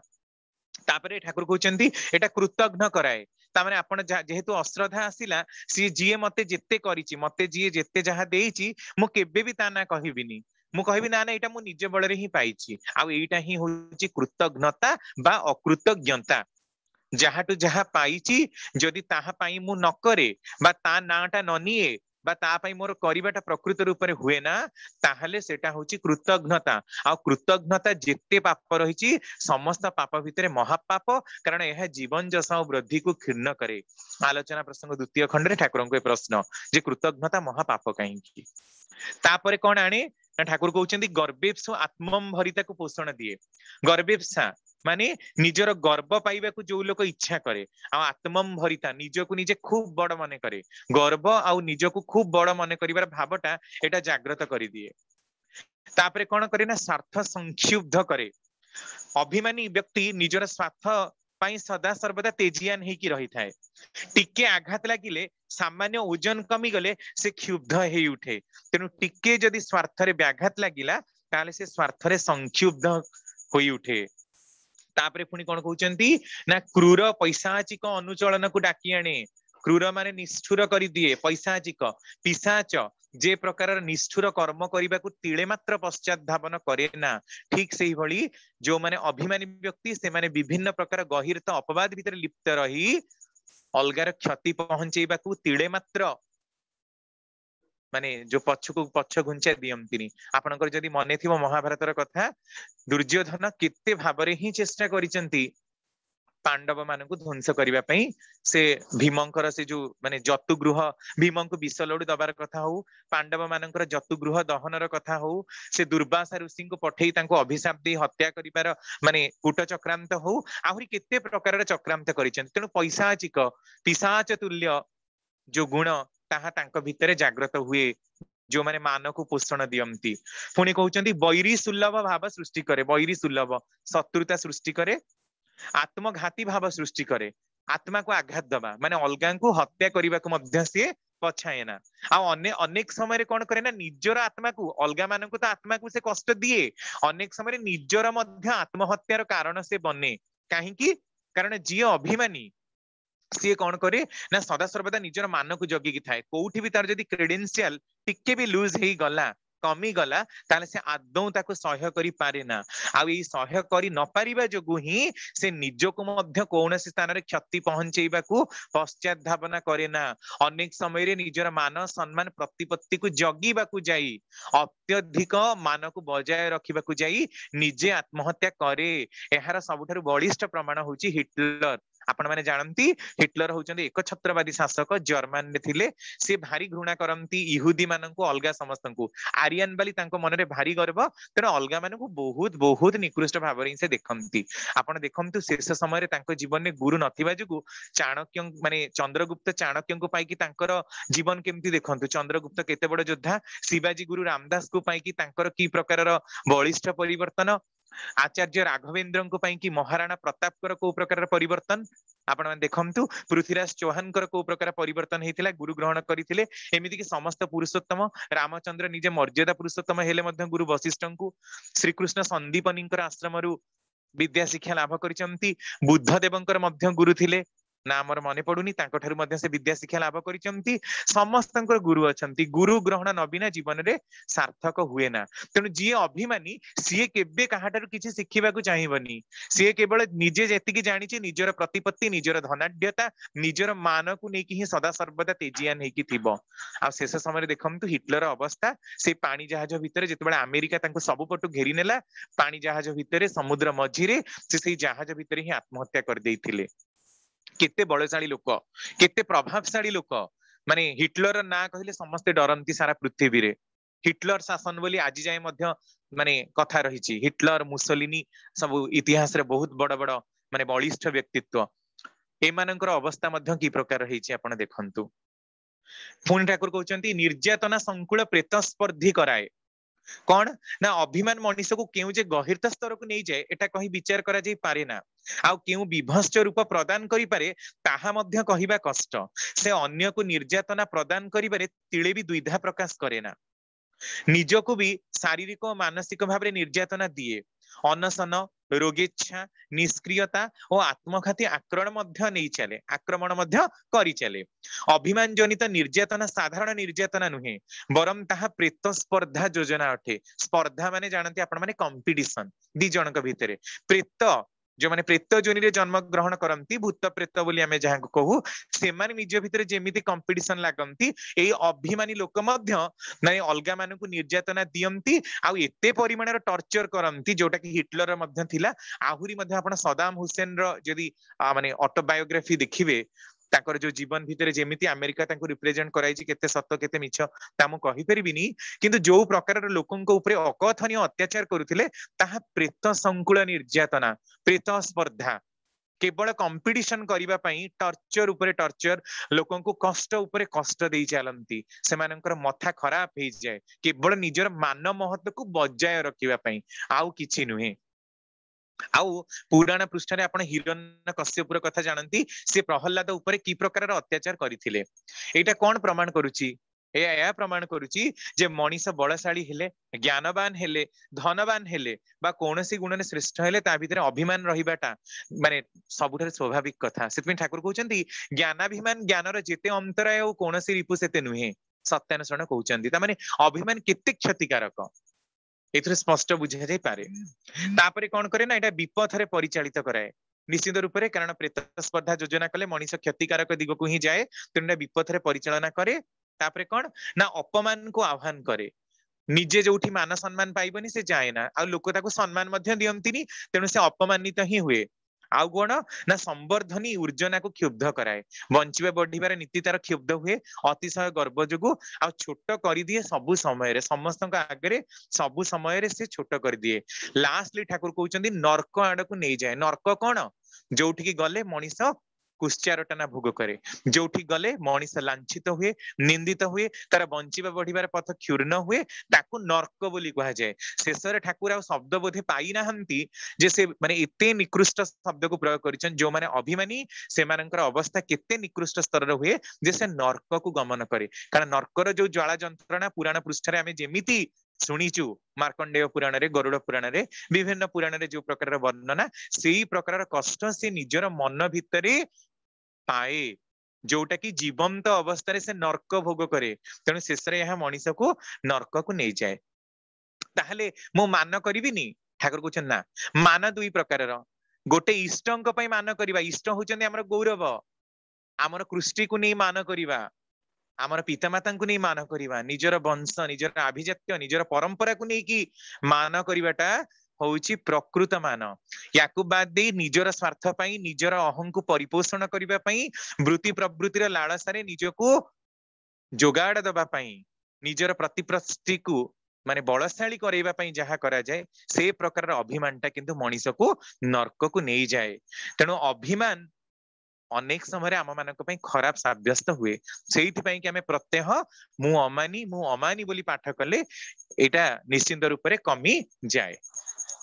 तापरे ठाकुर कहउचंती एटा कृतघ्न कराए तामाने आपण जेहेतु अश्रद्धा आसिला सी जीए मते जेते करिची मते जीए जेते जहा देइची मु केबे भी ता ना कहिबिनी मु कहबी ना ना एटा मु निज बଳରେ ही पाइची आ एटा ही होची कृतज्ञता बा अकृतज्ञता जहाटू जहा पाइची जदि ताहा पाई मु न करे बा ता नाटा न निए बा ता पाई मोर करिबाटा प्रकृत रूप रे हुए ना ताहले सेटा होची कृतज्ञता आ कृतज्ञता जेते पाप रहिची समस्त पाप भितरे महापाप कारण यह जीवन जसा वृद्धि को क्षीर्ण करे आलोचना प्रसंग द्वितीय खंड रे ठाकुर को प्रश्न जे कृतज्ञता महापाप काहेकी तापरे कोन आणे ठाकुर कहउचंदी गर्वेप्सु आत्मम भरिता को पोषण दिए गर्वेप्सा माने निजर गर्व पाइबा को जो लोक इच्छा करे आ आत्मम भरिता निजको निजे खूब बड़ मने करे गर्व आ निजको खूब बड़ मने करिवार भावटा एटा जागृत करि दिए तापरे कोन करे ना स्वार्थ संक्षुब्ध करे अभिमानी व्यक्ति निजर स्वार्थ पाई सदा सर्वदा तेजियान हेकी रही थाए टिके आघात लागिले सामान्य ओजन कमी गले से क्षुब्ध हे उठे तेनु टिके जदि स्वार्थ रे व्याघात लागिला ताले से स्वार्थ रे संक्षुब्ध होई उठे तापरे पुनी कोन कहउचंती ना क्रूर पैसाचिक अनुचलन को डाकी आने क्रूर माने निष्ठुर करि दिए पैसाचिक पिशाच जे प्रकार निष्ठुर कर्म करने को तिले मात्र पश्चात धावन करे ना ठीक से ही भली जो माने अभिमानी व्यक्ति से माने विभिन्न प्रकार गहिरत अपवाद भीतर लिप्त रही अलगार क्षति पहुंचेबा को तिले मात्र माने जो पछको पछ घुंचा दियंतिनी आपनकर जदि मने थिबो महाभारतर कथा दुर्योधन केते भाबरे ही चेष्टा करिसंती पांडव मान को ध्वंस करने पई से भीमंकर से जो माने जतुगृह भीम को विष लड़ू दबार कथा हो पांडव मानकर जतुगृह दहनर कथा हो से दुर्वासा ऋषि को पठेई तांको अभिशाप दे हत्या करिपार माने कूट चक्रांत हो आहुरी केते प्रकार चक्रांत करिसें तेणु पैसाचिक पिशाच तुल्य जो गुण ताहा तांको भितरे जागृत हुए जो माने मान को पोषण दियंती पुणी कहउचंती बैरी सुलभ भाव सृष्टि करे बैरी सुलभ शत्रुता सृष्टि करे आत्मघाती भाव सृष्टि करे आत्मा को आघात दबा माने अलगा को हत्या करने को मध्य से पछाए ना अनेक समय कौन करे ना निजर आत्मा को अलगा मान को तो आत्मा को से कष्ट दिए अनेक समय निजर मध्य आत्महत्यार कारण से बने कहीं कारण जी अभिमानी सी कौन करे ना सदा सर्वदा निजर मान को जगिकी थाए कोठी भी तार जदी क्रेडेंशियल टिके भी लूज हे गला कमी गला ताले से आदौ ताको सह्य करि पारे ना आ ई सह्य करि न पारिबा जोगु ही से निजको मध्य कोनोसी स्थान रे क्षति पहुंचेबा को पश्चात धावना करे ना अनेक समय रे निजर मान सम्मान प्रतिपत्ति को जगीबा को जाई अत्यधिक मान को बजाय रखिबा को जाई निजे आत्महत्या करे एहार सबुठारु बलिष्ठ प्रमाण होची हिटलर आपण माने जानती हिटलर होचंदी एक छत्रवादी शासक जर्मन ने थिले से भारी घृणा करंती इहुदी माननकु अलगा समस्तनकु आर्यन बाली तांको मनरे भारी गर्व तेन अलगा मानकु बहुत बहुत निकृष्ट भाबरे से देखंती आपण देखंतु शेष समय रे तांको जीवन में गुरु नथिबा जुगु चाणक्य माने चंद्रगुप्त चाणक्य को पाई कि तांकर जीवन केमती देखंतु चंद्रगुप्त केते बड़ योद्धा शिवाजी गुरु रामदास को पाई कि तांकर की प्रकारर बलिष्ठ परिवर्तन आचार्य राघवेन्द्र को पाई कि महाराणा प्रताप कर को प्रकार परिवर्तन आपण माने देखंतु पृथ्वीराज चौहान कर को प्रकार परिवर्तन हेतिला गुरु ग्रहण करिथिले एमिति कि समस्त पुरुषोत्तम रामचंद्र निजे मर्यादा पुरुषोत्तम हेले मध्य गुरु वशिष्ठ को श्रीकृष्ण संदीपनी आश्रम विद्या शिक्षा लाभ करिसंती बुद्ध देवंकर मध्य गुरु थिले ना हमर मने पडुनी तांको ठारु मध्य से विद्या शिक्षा लाभ करिसंती समस्तंकर गुरु अछंती गुरु ग्रहण नबिना जीवन रे सार्थक हुए ना तेनु जी अभिमानी सीए केबे काहाटारु किछि शिखिबा को चाहिबनी सीए केवल निजे जेतिकी जानिछि निजर प्रतिपत्ति निजर धनाढ्यता निजर मान को नेकी ही सदा सर्वदा तेजियान हेकी थिबो आ शेष समय देखंतु हिटलर अवस्था से पानी जहाज भितरे जेतेबेले अमेरिका तांको सब पटु घेरी नेला पानी जहाज भितरे समुद्र मझिरे से जहाज भितरे ही आत्महत्या कर देइथिले केते बलशाली लोक केते प्रभावशाली लोक माने हिटलर ना कहले समस्ते डरंती सारा पृथ्वी रे हिटलर शासन बोली आज जाए मध्य माने कथा रहिछि हिटलर मुसोलिनी सब इतिहास रे बहुत बड़ बड़ माने बलिष्ठ व्यक्तित्व एमानंकर अवस्था मध्य की प्रकार रहिछि आपण देखंतु पुनि ठाकुर कहउचंती निर्यातना संकुल प्रेत स्पर्धी कराए कौन ना अभिमान मनुष्य को केउ जे गहिरता स्तर को नहीं जाए एटा कहि विचार करा जाई पारे ना आउ केउ विभत्स रूप प्रदान करि पारे ताहा मध्य कहिबा कष्ट से अन्य को निर्यातना प्रदान करिबारे तिळे भी द्विधा प्रकाश करे ना निजको भी शारीरिक और मानसिक भाव में निर्यातना दिए अनशन रोगेच्छा निष्क्रियता और आत्मघाती आक्रमण मध्य करी चले अभिमान जनित निर्यातना साधारण निर्यातना नुहे बरम ताहा प्रेत स्पर्धा योजना अटे स्पर्धा माने जानते आपण माने कंपटीशन दी जनक भितरे प्रेत जो माने प्रेत जोनि रे जन्म ग्रहण करंती भूत प्रेत बोली आमे जहां कहू से माने निज भितरे जेमिति कंपटीशन लागंती ए अभिमानी लोक मध्य नै अलगा मानकु निर्यातना दियंती आ एते परिमाणर टॉर्चर करंती जोटा कि हिटलर मध्य थिला आहुरी मध्य आपण सदाम हुसैन रो जदी माने ऑटोबायोग्राफी देखिबे ताकर जो जीवन भितरे जेमिति अमेरिका तांको रिप्रेजेंट कराइछि केते सत्य केते मिछ ता मु कहि परिबिनी किंतु जो प्रकार लोकंको ऊपर अकथनीय अत्याचार करुथिले ताहा प्रेत संकुल निर्यातना प्रेत स्पर्धा केवल कंपटीशन करिबा पई टॉर्चर ऊपर टॉर्चर लोकंको कष्ट ऊपर कष्ट देई चालंती सेमानकर मथा खराब हे जाय केवल निजर मान महत्व को बजाय रखिबा पई आउ किछि नुहे आउ पुराण पृष्ठ रे आपण हिरण्य कश्यपुर कथा जानती से प्रहलाद ऊपर की प्रकार अत्याचार करथिले एटा कोन प्रमाण करूची या प्रमाण करूची जे मनीष बलशाली हेले ज्ञानवान हेले धनवान हेले बा कोनसी गुण श्रेष्ठ हेले ता भितर अभिमान रहिबाटा माने सबुठार स्वाभाविक कथा सेतमे ठाकुर कहउचंती ज्ञानाभिमान ज्ञानर जेते अंतराय ओ कोनसी रिपु सेते नुहे सत्यानुसरण कहउचंती ता माने अभिमान केते क्षतिकारक एथरे स्पष्ट बुझा जाय पारे तापरे कोन करे ना एटा विपथरे परिचालित कराए निश्चित रूप से कारण प्रेत स्पर्धा योजना कले मनीष क्षतिकारक दिग को ही जाए तेणु विपथरे परिचालना करे तापरे कोन ना अपमान को आह्वान करे निजे जोठी मान सम्मान पाइबनी से जाए ना आ लोक ताको सम्मान मध्य दियंतिनी तेणु से अपमानित ही हुए आउ कोन ना संवर्धनी ऊर्जना को क्षुब्ध कराए बंचिबा बढ़िबार नीति तार क्षुब्ध हुए अतिशय गर्व जोगु आ छोट कर दिए सबु समय रे समस्त आगे सबु समय रे से छोट कर दिए लास्टली ठाकुर कहउचंदी नरक आड़ को नहीं जाए नरक कोन जोठी गले मनीष कुश्चारटना भोग करे जोठी गले मनीष लांछित हुए निंदित हुए तार बंचिबा बढ़िबार पथ क्षुर्ण हुए ताकू नरक बोली कहा जाए शेष रे ठाकुर आ शब्द बोधे पाई नाहंती जे से माने एते निकृष्ट शब्द को प्रयोग करिछन जो माने अभिमानी से मानकर अवस्था केते निकृष्ट स्तर रे हुए जे से नरक को गमन करे कारण नरकर जो ज्वाला जंत्रणा पुराण पृष्ठ रे आमे जेमिति शुणीचु मार्कंडेय पुराण रे गरुड़ पुराण रे विभिन्न पुराण रे जो प्रकार वर्णना सेही प्रकार कष्ट से निजर मन भितरे पाए जोटा कि जीवंत अवस्था से नरक भोग करे तेणु शेष यहाँ मनीष को नरक को नहीं जाए ताहले मु मान करिबिनी ठाकुर कहउछन ना मान दुई प्रकार गोटे इष्टंक पई मान करिबा इष्ट होचंदी हमर गौरव हमर कृष्टि को नहीं मान करिबा हमर पितामाता को नहीं मान करिबा निजर वंश निजर अभिजात्य निजर परंपरा को नहीं कि मान करिबाटा होउची प्रकृत मान याकू बाद दे निजर स्वार्थ पई निजर अहं को परिपोषण करिबा पई वृत्ति प्रवृत्तिर लालसारे निजको जोगाड़ दबा पई निजर प्रतिप्रष्टि को माने बलशाली करैबा पई जहा करा जाए से प्रकार अभिमानटा किंतु मनीष को नर्क को नहीं जाए तेणु अभिमान अनेक समय आम मानक पई खराब साब्यस्त हुए सेइथि पई कि आमे प्रत्यह मु अमानी बोली पाठ कले एटा निश्चित रूप रे कमी जाए।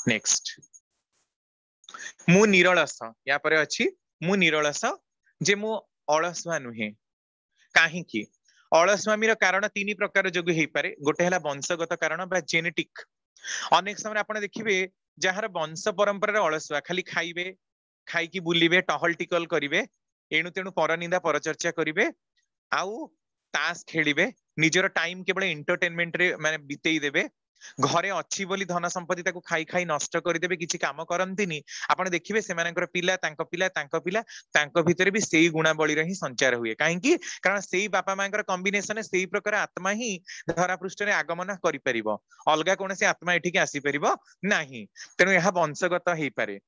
नेक्स्ट मु निरलस या परे अछि मु निरलस जे मु अलसुआ नुहे काहे कि अलसुआमीर कारण तीन प्रकार जोगु हेई पारे गोटे हला वंशगत कारण बा जेनेटिक अनेक समय आपण देखिबे जहार वंश परंपरा अलसुआ खाली खाइबे खाइकी बुलिबे टहल टिकल करिवे एणु तेणु परनिंदा परचर्चा करिवे आउ तास खेलिबे निजर टाइम केवल एंटरटेनमेंट रे माने बितेई देबे घरे अच्छी बोली धन संपत्ति ताको खाई खाई नष्ट करदेबे किछि काम करंतिनी आपण देखिबे सेमानकर पिला तांको भितरे भी सेई गुणावली रे ही संचार हुए काहेकि कारण सेई बापा मांकर कॉम्बिनेशन सेई प्रकार आत्मा ही धरा पृष्ठ रे आगमन करि परिबो अलगा कोनसे आत्मा एठिके आसी परिबो नाही तेनु यहा वंशगत हेई पारे।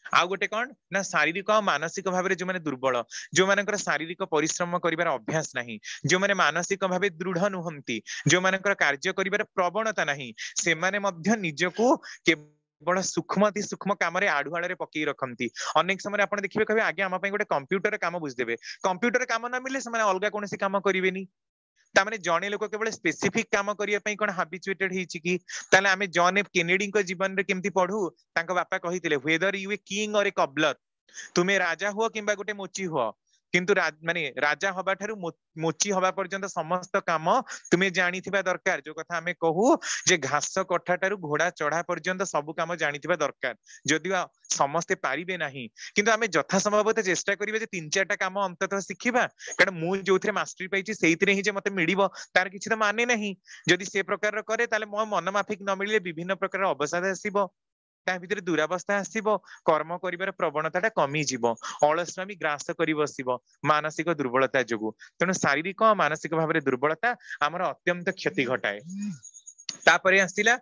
आउ गोटे कौन ना शारीरिक और मानसिक भाव में जो मैंने दुर्बल जो मानकर शारीरिक परिश्रम करिवार अभ्यास नहीं जो मैंने मानसिक भाव दृढ़ नुहंती जो मानकर कार्य करिवार प्रवणता नहीं से माने मध्य निजको केवल सूक्ष्म सूक्ष्म काम आड़ुआड़े पकई रखती अनेक समय आप देखिए कहे आगे आम गोटे कंप्यूटर काम बुझीदेवे कंप्यूटर काम न मिले से अलग कौन काम करेनि तामाने जने लोक केवल स्पेसिफिक काम करिया पई कोन हैबिचुएटेड हिची कि ताले आमे जॉन एफ केनेडी को जीवन रे केमती पढू तांको बापा कहितले वेदर यू ए किंग और ए कबलर तुमे राजा हुआ किंबा गोटे मोची हुआ किंतु माने राजा हबा ठारू मोची हबा पर्यंत समस्त काम तुमे जानिथिबा दरकार जो कथा आमे कहू जे घास कठा ठारू घोड़ा चढ़ा पर्यंत सब काम जानिथिबा दरकार जदिवा समस्ते पारिबे नाही किंतु आमे यथा संभवत चेष्टा करिबे जे तीन चारटा काम अंततः शिखिबा कारण मु जोथरे मास्टरी पाइछि सेइतरे ही जे मते मिडिबो तार किछि त माने नाही जदि से प्रकार करे ताले मो मन माफिक न मिलिले विभिन्न प्रकार अवसाद आसीबो ता भितरे दुरावस्था आसीबो कर्म करिवार प्रवणताटा कमी जीवो अलस्वामी ग्रास करि बसिबो मानसिक दुर्बलता जोगु तेणु शारीरिक और मानसिक भाव दुर्बलता आमर अत्यंत क्षति घटाए। तापरे आसिला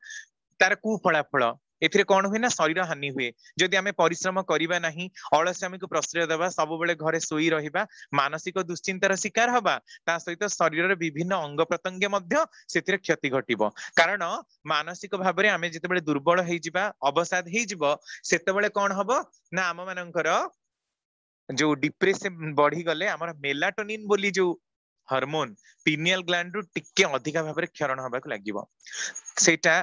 तार कुफलाफल एथिरे कौन हुए ना शरीर हानि हुए जदि आमे परिश्रम करिबा नाही अलस्यामी को प्रश्रय देबा सब बेले घरे सोई रहिबा मानसिक दुश्चिंतार शिकार हबा ता सहित शरीर विभिन्न अंग प्रत्यंग मध्य सेतिरे क्षति घटिबो कारण मानसिक भाव रे आमे जेतेबेले दुर्बल हेइ जिबा अवसाद हेइ जिवो सेतेबेले कौन हबो ना आम मानकर जो डिप्रेशन बढ़ी गले आमर मेलाटोनिन बोली जो हार्मोन पिनियल ग्लैंड रु टिके अधिका भाव रे क्षरण हबा को लागिबो सेटा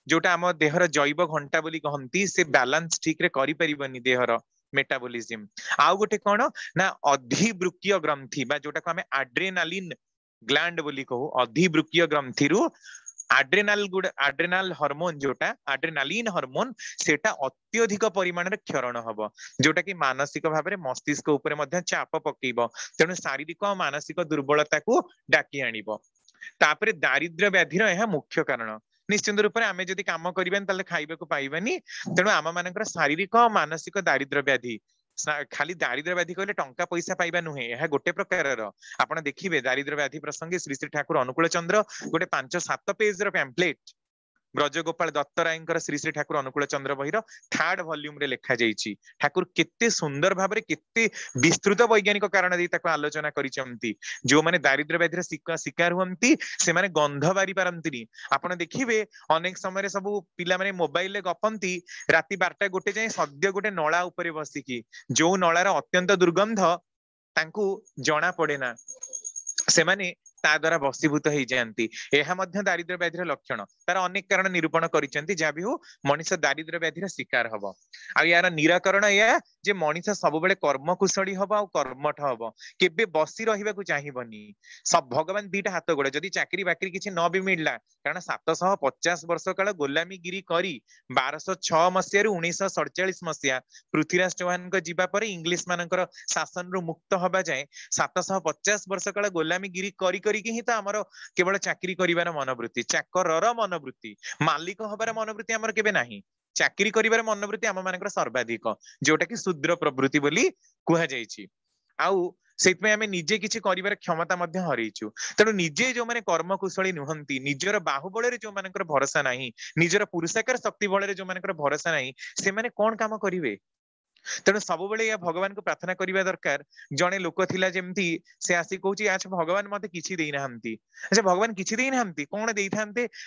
जोटा आम देहर जैव घंटा बोली कहती से बैलेंस ठीक रे करि परिबनी देहर मेटाबॉलिज्म आउ गोटे कौन ना अधिवृक्कीय ग्रंथि बा जोटा को आमे एड्रेनालिन ग्लैंड बोली कहू अधिवृक्कीय ग्रंथि रु आड्रेनाल हार्मोन जोटा आड्रेनालिन हार्मोन सेटा अत्यधिक परिमाण रे क्षरण हबो जोटा कि मानसिक भाव रे मस्तिष्क ऊपर मध्य चाप पकेइबो तेणु शारीरिक और मानसिक दुर्बलता को डाकी आनिबो। तापरे दारिद्र्य व्याधिर यह मुख्य कारण निश्चित रूप से आम जदि कम करें खाइबा को पाइबानी तेणु आम मान शारीरिक और मानसिक दारिद्र्य व्याधि खाली दारिद्र्य व्याधि कहले टंका पैसा पाइबा नुहे यह गोटे प्रकार आप देखिए दारिद्र्य व्याधि प्रसंगे श्री श्री ठाकुर अनुकूल चंद्र गोटे 5-7 पेज पैम्पलेट ब्रजगोपाल दत्तराय श्री श्री ठाकुर अनुकूल चंद्र बहिर 3rd वॉल्यूम रे लिखा जाइछि ठाकुर केते सुंदर भाव रे केते विस्तृत वैज्ञानिक कारण दे ताको आलोचना करिसंती जो माने दारिद्र्य व्याधि रे शिकार हुंती से माने गंध बारी पारंतिनी आपण देखिबे अनेक समय सब पिला माने मोबाइल ले गपंती राति 12टा गोटे जाय सद्य गोटे नळा ऊपर बसिकी जो नळार अत्यंत दुर्गंध तांकू जना पड़े ना से माने ता द्वारा बसीभूत हो जाती यह दारिद्र्य व्याधि लक्षण तार अनेक कारण निरूपण करिसेंती जहाँ भी हो मनीष दारिद्र्य व्याधि शिकार हब आ यार निराकरण या जे मनीष सब बेले कर्मकुशली हब आ कर्मठ हब केबे बसी रहिबा को चाहिबनी सब भगवान दीटा हाथ गोड़ जदि चाकरी बाकरी किछि न भी मिलला कारण 750 वर्ष काल गोलामी गिरी करी 1206 मसीह रु 1947 मसीहा पृथ्वीराज चौहान को जीवा पर इंग्लिश मानकर शासन रु मुक्त हबा जाए 750 वर्ष काल गोलामी गिरी करी करी ही तो आमर केवल चाकरी करिवार मनोवृत्ति चाकरर मनोवृत्ति मालिक हबार मनोवृत्ति आमर केबे नाही चाकरी करिवार मनोवृत्ति आम मानकर सर्वाधिक जोटा कि शूद्र प्रवृत्ति बोली कुहा जाइछि आउ से आम निजे किसी कर क्षमता हरइचु तेणु निजे जो मैंने कर्मकुशली नुहंती निजर बाहुबल जो मान भरोसा नहीं निजर पुरुषाकार शक्ति बल जो मान भरोसा नहीं से मैंने कौन काम करेंगे तेणु सब या भगवान को प्रार्थना करने दरकार जड़े लोक थिला जेमती से आसी कहूँ अच्छा भगवान मत किसी देना अच्छा भगवान किसी देना कौन दे था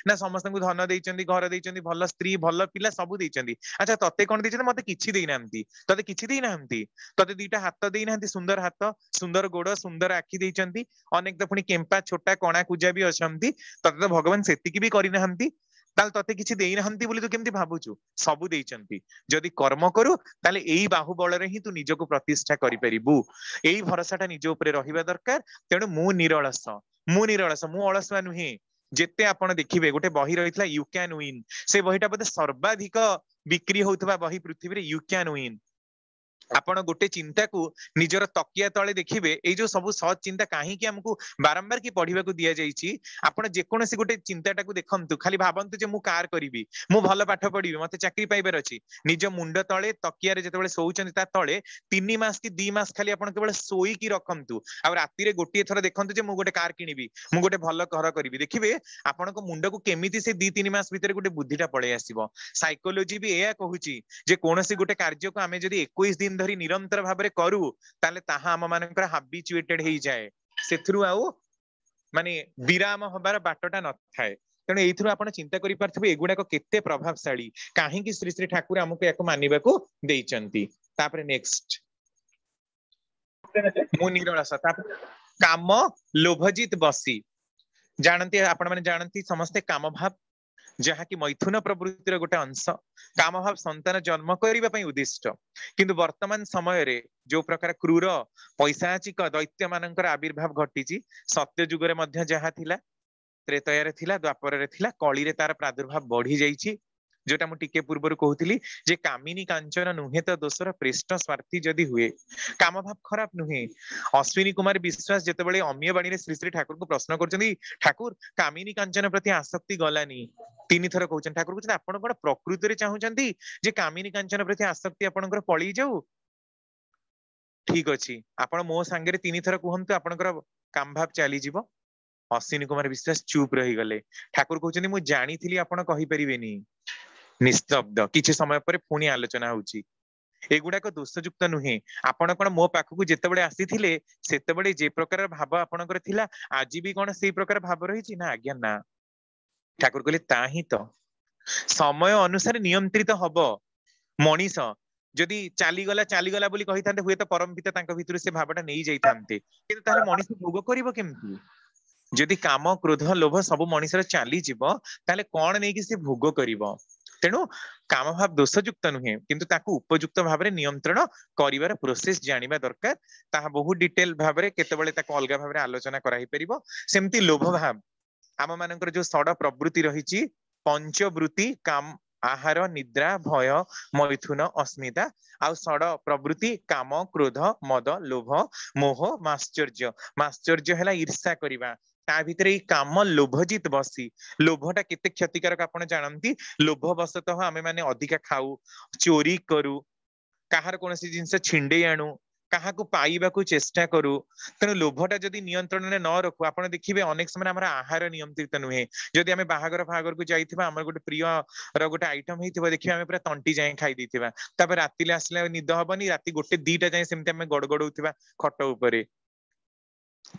ना समस्त धन देते घर देते भल स्त्री भल पिला सब देते अच्छा तते कौन देते मत किसी देना तते किसी देना तते दीटा हाथ देना सुंदर हाथ सुंदर गोड़ सुंदर आखि देते अनेक तो पुणी केम्पा छोटा कणा कुजा भी अच्छा तते तो भगवान से भी करना ताल तते किसी देना बोली तू केमती भावुचु सबू देइचंती जदि कर्म करू ताले एई बाहुबल रे ही तू निजको प्रतिष्ठा करि परिबु एई भरोसाटा निज उपरे रहिबा दरकार तेणु मु निरलस मु अलसुआ नुहे जेते आपण देखिबे गोटे बही रहितला यू कैन विन से बहीटा बोधे सर्वाधिक बिक्री होउतबा बही पृथ्वी रे यू कैन विन आपण गोटे चिंता को निजर तकिया तले देखिबे ए जो सब सच चिंता कहीं हमको बारंबार की पढ़ा दि जाइए आपण जेकोसी गोटे चिंताटा को देखंतु खाली भावंतु जे मु कार करी मु भल पाठ पढ़ी मते चाकरी पाइबार अछि निज मुंड तले तकिया रे जेतेबेले सोउचंती ता तले 3 मास की 2 मास खाली आपण केवल सोई की रखंतु आ राती रे गोटे थर देखंतु जे मु गोटे कार किनिबी मु गोटे भल घर करी देखिबे आपण को मुंड को केमिति से 2-3 मास भीतर गोटे बुद्धिटा पळे आसीबो साइकोलॉजी भी एया कहूची जे कोनोसी गोटे कार्य को आमे जदी 21 दिन धरी निरंतर भाव में करू ताले ताहा आम मानकर हाबिचुएटेड हो जाए सेथरु आउ माने विराम हबार बाटटा न थाए तेणु एथरु आपण चिंता करि पारथबे एगुडा को केते प्रभावशाली काहे कि श्री श्री ठाकुर हमको याको मानिबा को देइचंती तापर नेक्स्ट मु निरलस तापर काम लोभजित बसी जानती आपण माने जानती समस्ते काम भाव जहा कि मैथुन प्रवृत्तिर गोटे अंश काम भाव संतान जन्म करने उद्दिष्ट किंतु वर्तमान समय रे जो प्रकार क्रूर पैशाचिक दैत्य मानकर आविर्भाव घटी सत्य जुगरे मध्य जहा थिला त्रेतया थिला द्वापर थिला कली रे तार प्रादुर्भाव बढ़ी जाइछि जोटा मु टिके पूर्व कहूली जे कामिनी कांचन नुहे तो दोषर पृष्ठ स्वार्थी जदि हुए काम भाव खराब नुहे अश्विनी कुमार विश्वास जितेबाला अमीय बाणी श्री श्री ठाकुर को प्रश्न कर ठाकुर कामिनी कांचन प्रति आसक्ति गलानी 3 थर कहते ठाकुर कहते आपण कौन प्रकृति चाहूंगी जे कामिनी कांचन प्रति आसक्ति आपणकर पलि जाऊ ठीक अच्छी आपण मो सांगे 3 थर कहतु आपणकर काम भाव चली जीव अश्विनी कुमार विश्वास चुप रही गले ठाकुर कहते मुझे जानी आपण कहि परिबेनी निस्तब्ध किछि समय पर पुणी आलोचना होउची एगुड़ाक दोषयुक्त नुहे आपण कौन मो पाखक जितेबाला आसी सेतेबाला जे प्रकार भाव आपणकर थिला आज भी कौन से प्रकार भाव रही ना आज्ञा ना ठाकुर कहले ता ही तो समय अनुसार नियंत्रित हब मनीष जदि चलीगला बोली कही था हुए तो परम पिता तांका भितर से भावटा नहीं जाइथांते किंतु ताले मनीष भोग करिवो केमती जदि काम क्रोध लोभ सब मनीषर चली जीव ताले कौन नहीं कि से भोग करिवो तेणु काम भाव दोषयुक्त नुहे किंतु ताकू उपयुक्त भाव में नियंत्रण करिवार प्रोसेस जानिबा दरकार ताहा बहुत डिटेल भाव में केतेबेले ताको अलग भाव में आलोचना कराई परिबो सेमती लोभ भाव आम मानकर जो षड प्रवृत्ति रही पंचवृत्ति काम आहार निद्रा भय मैथुन अस्मिता आउ षड प्रवृत्ति काम क्रोध मद लोभ मोह माश्चर्य है ईर्षा करवा ता भितर काम लोभजित बसी लोभटा केते क्षतिकारक आपण जानती लोभ बसतः आमे माने अधिका खाऊ चोरी करू काहार कोनसी जिंस छिंडे आणु काहा को पाइबा को चेष्टा करू तेणु लोभटा जदि नियंत्रण में न रखू आपण देखिबे अनेक समय हमर आहार नियंत्रित नुहे जदि आमे बाहागर फागर को जाइथिबा हमर गोटे प्रिय रो गोटे आइटम हेतिबा देखिबा आमे पूरा तंटी जाय खाई देथिबा तापर रातिले आसले निद हबनी राति गोटे 2टा जाय सेमते आमे गडगडउथिबा खट उपरे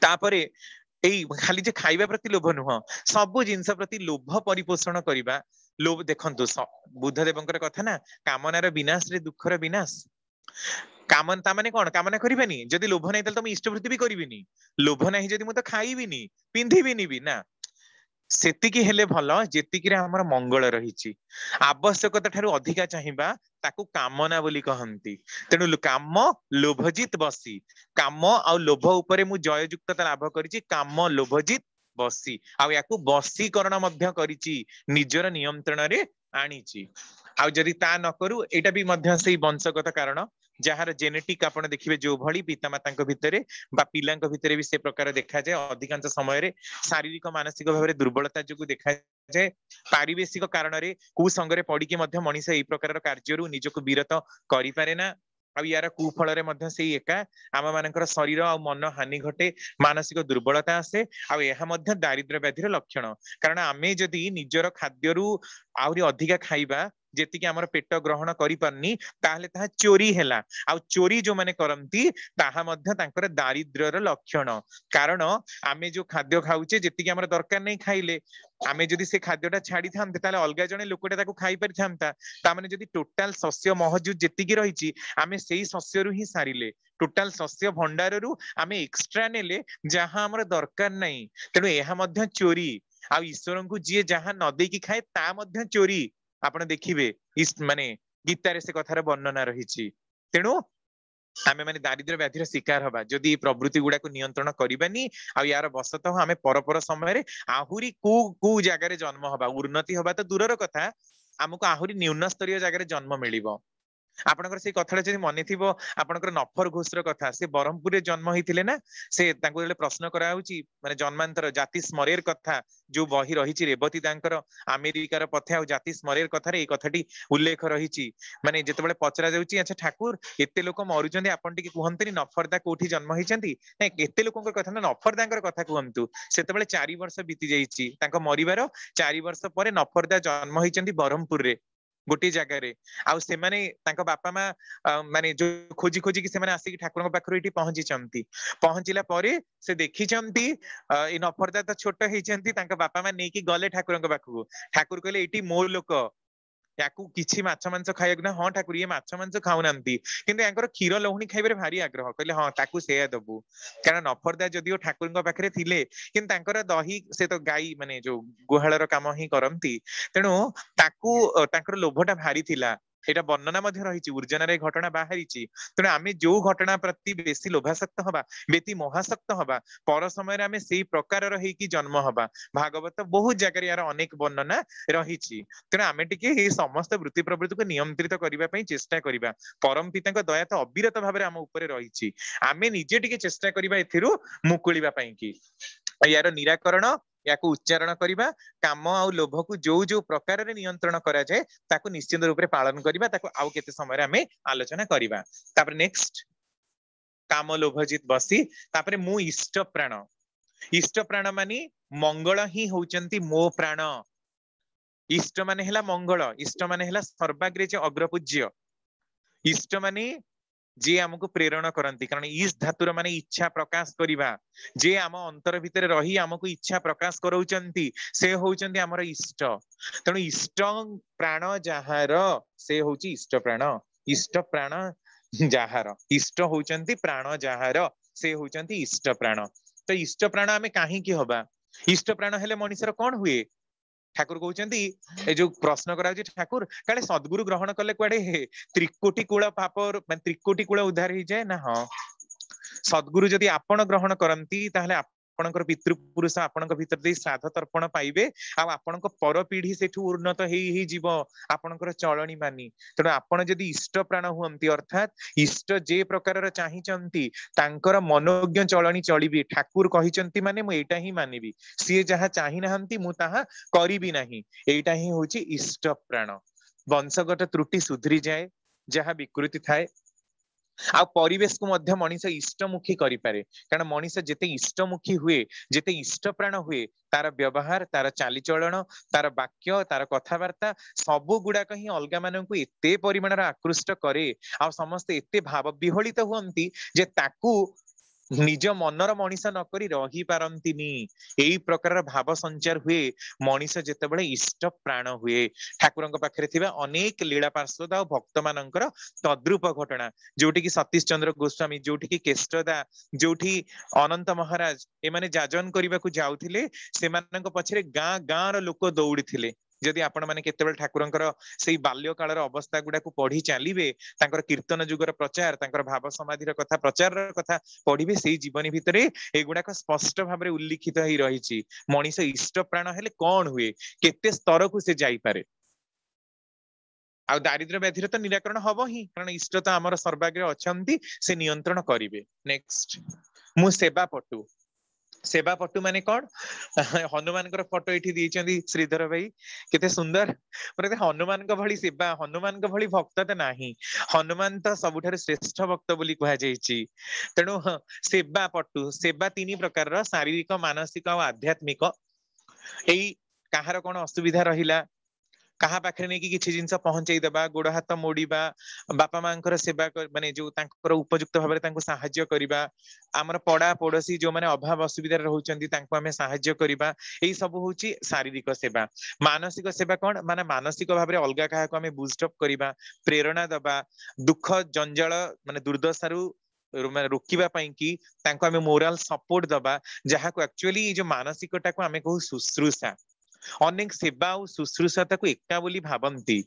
तापरे एई खाली जे खाइबा प्रति लोभ नुह सब जिनस प्रति लोभ परिपोषण करबा लोभ देखंतु बुद्धदेवंकर कथा ना कामनार विनाश रे दुखर विनाश कामन ता माने कोन कामना करिबानी जदि लोभ नै त तुम इष्टवृत्ति भी करिबिनी लोभ नै जदि मु त खाइबिनी पिंधिबिनी भी ना सेतिकी हेले भल जेतिकी रे हमर मंगल रहिछि आवश्यकता ठारू अधिका चाहिबा ताकू कामना बोली कहंती तेणु काम लोभजित बसी काम आ लोभ उपरे मु जययुक्तता लाभ करिछि काम लोभजित बसी आ याकू बसीकरण मध्य करिछि निजर नियंत्रण रे आनिछि आ जदि ता न करू एटा भी मध्य सेही वंशगत कारण जार जेनेटिक आपण देखिबे जो भली पितामाता भितरे बा पिलांक भितरे भी से प्रकार देखा जाए अधिकांश समय रे शारीरिक मानसिक भाव में दुर्बलता जो देखा जाए पारिवेशिक कारण रे कुसंगरे पड़ी के मध्य मनीष एई प्रकार कार्य निजको विरत करि पारे ना आ यार कुफल से एका आम मानकर शरीर आ मन हानि घटे मानसिक दुर्बलता आसे दारिद्र्य व्याधि लक्षण कारण आमे जदि निजर खाद्यरू आहरी अधिका खाइबा जेतिकी आमर पेट ग्रहण करि पारनी ताहले ताहा चोरी हैला आ चोरी जो माने करंती ताहा मध्य तांकर दारिद्र्यर लक्षण कारण आमे जो खाद्य खाउचे जेतिकी आमर दरकार नै खाइले आमे जदि से खाद्यटा छाड़ी थांते ताले अलगा जने लोकटा ताको खाइ पारि थांता ता माने जदि टोटल शस्य महजूद जेतिकी रहिची आमे सेही शस्यरू ही सारिले टोटल शस्य भंडाररू आमे एक्स्ट्रा नेले जहां आमर दरकार नै तेणु एहा मध्य चोरी आ ईश्वर को जी जहां न देकी खाए ता मध्य चोरी आपण देखिबे इस माने गीतारे से कथार वर्णना रहिछि तेणु आमे माने दारिद्र्य व्याधिर शिकार हबा जदि प्रवृत्ति गुडा को नियंत्रण करिबानी आ यार बसतः आमे परपर समय रे आहुरी को जगार जन्म हबा उन्नति हबा तो दूरर कथा आमको आहुरी न्यून स्तरीय जगार जन्म मिलिबो आपनकर से कथारे जदि मने थिबो आपनकर नफर घोषर कथा से ब्रह्मपुर रे जन्म होइथिले ना से तांको जेले प्रश्न करा होउची माने जन्मांतर जाति स्मरेर कथा जो बही रहिची रेवती तांकर अमेरिकार पथे आ जाति स्मरेर कथा रे ए कथाटी उल्लेख रहिची माने जेतेबेले पचरा जाउची अच्छा ठाकुर एते लोक मरुचंदी आपन टिके कुहंतनी नफरदा कोठी जन्म होइचंती नै एते लोकंकर कथा ना नफरदांकर कथा कुहंतु सेतेबेले 4 वर्ष बीती जाईची तांको मरिबार 4 वर्ष परे नफरदा जन्म होइचंदी ब्रह्मपुर रे गोटे जगार आउ से माने तांको बापा मा माने जो खोजी खोजी कि से माने आसी ठाकुर पाखर एठी पहुंची पहुंचला परे से देखी चंती ए नफरदा तो छोट हेचंती तांको बापा मा नेकी गले ठाकुर पाखु ठाकुर कहले एठी मो लोक याकू किछि माछ मांस खाइक ना हां ठाकुर ये माछ मांस खाउनांती किंतु यांकर क्षीर लहुणी खाइबे भारी आग्रह कहले हां ताकू सेया दबु कारण नफरदा जदिओ ठाकुर पाखरे थिले किंतु तांकर दही से तो गाई माने जो गुहाळर काम ही करंती तेणु ताकू तांकर लोभटा भारी थिला एटा वर्णना मध्ये रहिछि ऊर्जनारे घटना बाहरिछि तेणु आमे जो घटना प्रति बेसी लोभासक्त हबा बेती महासक्त हबा पर समय आमे सेही प्रकार रही कि जन्म हबा भागवत बहुत जगह यार अनेक वर्णना रहिछि तेणु आमे टिके ए समस्त वृत्ति प्रवृत्ति को नियंत्रित करबा पई चेष्टा करबा परम पिताଙ୍କ दया तो अविरत भाबरे आम ऊपर रहिछि आमे निजे टिके चेष्टा करबा एथिरु मुकुलिबा पई कि यार निराकरण याकू उच्चारण करबा काम आउ लोभ को जो जो प्रकार रे नियंत्रण करा जाय ताकू निश्चित रूप रे पालन करबा ताकू आउ केते समय रे आमे आलोचना करबा तापर नेक्स्ट काम लोभ जित बसी तापर मु इष्ट प्राण मानी मंगल ही होचंती मो प्राण इष्ट माने हला मंगल इष्ट माने हला सर्वाग्रे जे अग्रपूज्य इष्ट माने जे हमको प्रेरणा करंती कारण इस धातुर माने इच्छा प्रकाश करिबा जे आम अंतर भितर रही हमको इच्छा प्रकाश करौचंती से होचंती हमर इष्ट तणु इष्ट प्राण जहार से होची इष्ट प्राण जहार इष्ट होचंती प्राण जहार से होचंती इष्ट प्राण तो इष्ट प्राण आमे काहे की होबा इष्ट प्राण हेले मनुष्यर कोन हुए ठाकुर कहउचंती ए जो प्रश्न करा ठाकुर काले सद्गुरु ग्रहण कले कुआडे त्रिकोटी कूल पाप माने त्रिकोटी कूल उद्धार ही जाए ना हाँ सद्गुरु जदि आपण ग्रहण करंती ताहले आपणकर पितृपुरुष आपणक भितर दे श्राद्ध तर्पण पाइबे आ आपणक पर पीढ़ी सेठु उन्नत हेई जीव आपणकर चलणी मानी तेणु आपण जदि इष्ट प्राण हुअंती अर्थात इष्ट जे प्रकार चाहिचंती तांकर मनोज्ञ चलणी चलिबी ठाकुर कहिचंती माने मु एटा ही मानिबी सी जहा चाहि नाहंती मु ताहा करिबी नाही एटा ही होची इष्ट प्राण वंशगत त्रुटि सुधरी जाए जहा विकृति थाए आ परिवेश को मध्य मनीष इष्टमुखी करि पारे कारण मनीष जेते इष्टमुखी हुए जेते इष्ट प्राण हुए तार व्यवहार तार चालीचलन तार वाक्य तार कथावार्ता सबु गुड़ाक ही अलगा माननकु एते परिमाणर आकृष्ट करे आ समस्त एते भाव विहलित हुअंती जे ताकू निज मनर मनीष नकरी रही पारंतीनी एई प्रकार भाव संचार हुए मनीष जेतेबेले इष्ट प्राण हुए ठाकुरंक पाखरे थिबा अनेक लीला पार्षद आ भक्त मानकर तद्रूप घटना जोठी की सतीश चंद्र गोस्वामी जोठी की केष्टदा जोठी अनंत महाराज ए माने जाजन करबा को जाउथिले सेमानक पछरे गां गां र लोक दौड़ीथिले जदि आपण माने केतेबेले ठाकुरंकर सेई बाल्य कालर अवस्था गुडा को पढ़ी चलिबे तांकर कीर्तन जुगर प्रचार तांकर भाव समाधिर कथा प्रचार कथा पढ़िबे सेई जीवनी भितरे एगुडा को स्पष्ट भाबरे उल्लिखित ही रहिछि मनीष इष्ट प्राण हेले कोन हुए केते स्तर को से जाई पारे आ दारिद्र्य व्याधिर तो निराकरण हबो ही कारण इष्ट तो हमर सर्वाग्रे अछंती से नियंत्रण करिवे नेक्स्ट मु सेवा पटु सेवा पटु माने कौन हनुमान फोटो ये दी श्रीधर भाई केते सुंदर पर हनुमान भली सेवा हनुमान भली भक्त तो नाही हनुमान तो सबुठार श्रेष्ठ भक्त बोली कह तेणु सेवा पटु सेवा तीन प्रकार शारीरिक मानसिक और आध्यात्मिक एई कहार कौन असुविधा रहिला कहा पाखे नहीं कि किसी जिनस पहुंचाई देबा गोड़ हाथ मोड़िबा बापा मांकर सेवा माने जो तांकर उपयुक्त भाव में साहाय्य करबा आमर पड़ा पड़ोसी जो माने अभाव असुविधा रहउचंदी तांको हमें साहाय्य करबा एई सब होची शारीरिक सेवा मानसिक सेवा कौन माने मानसिक भाव में अलगा कहा हमें बूस्ट अप करबा प्रेरणा दबा दुख जंजाल माने दुर्दशारू माने रोकिबा पई कि तांको हमें मोरल सपोर्ट दबा जहा को एक्चुअली जो मानसिकता को हमें कहू शुश्रूषा अनेक सेवा और शुश्रूषा एका बोली भावती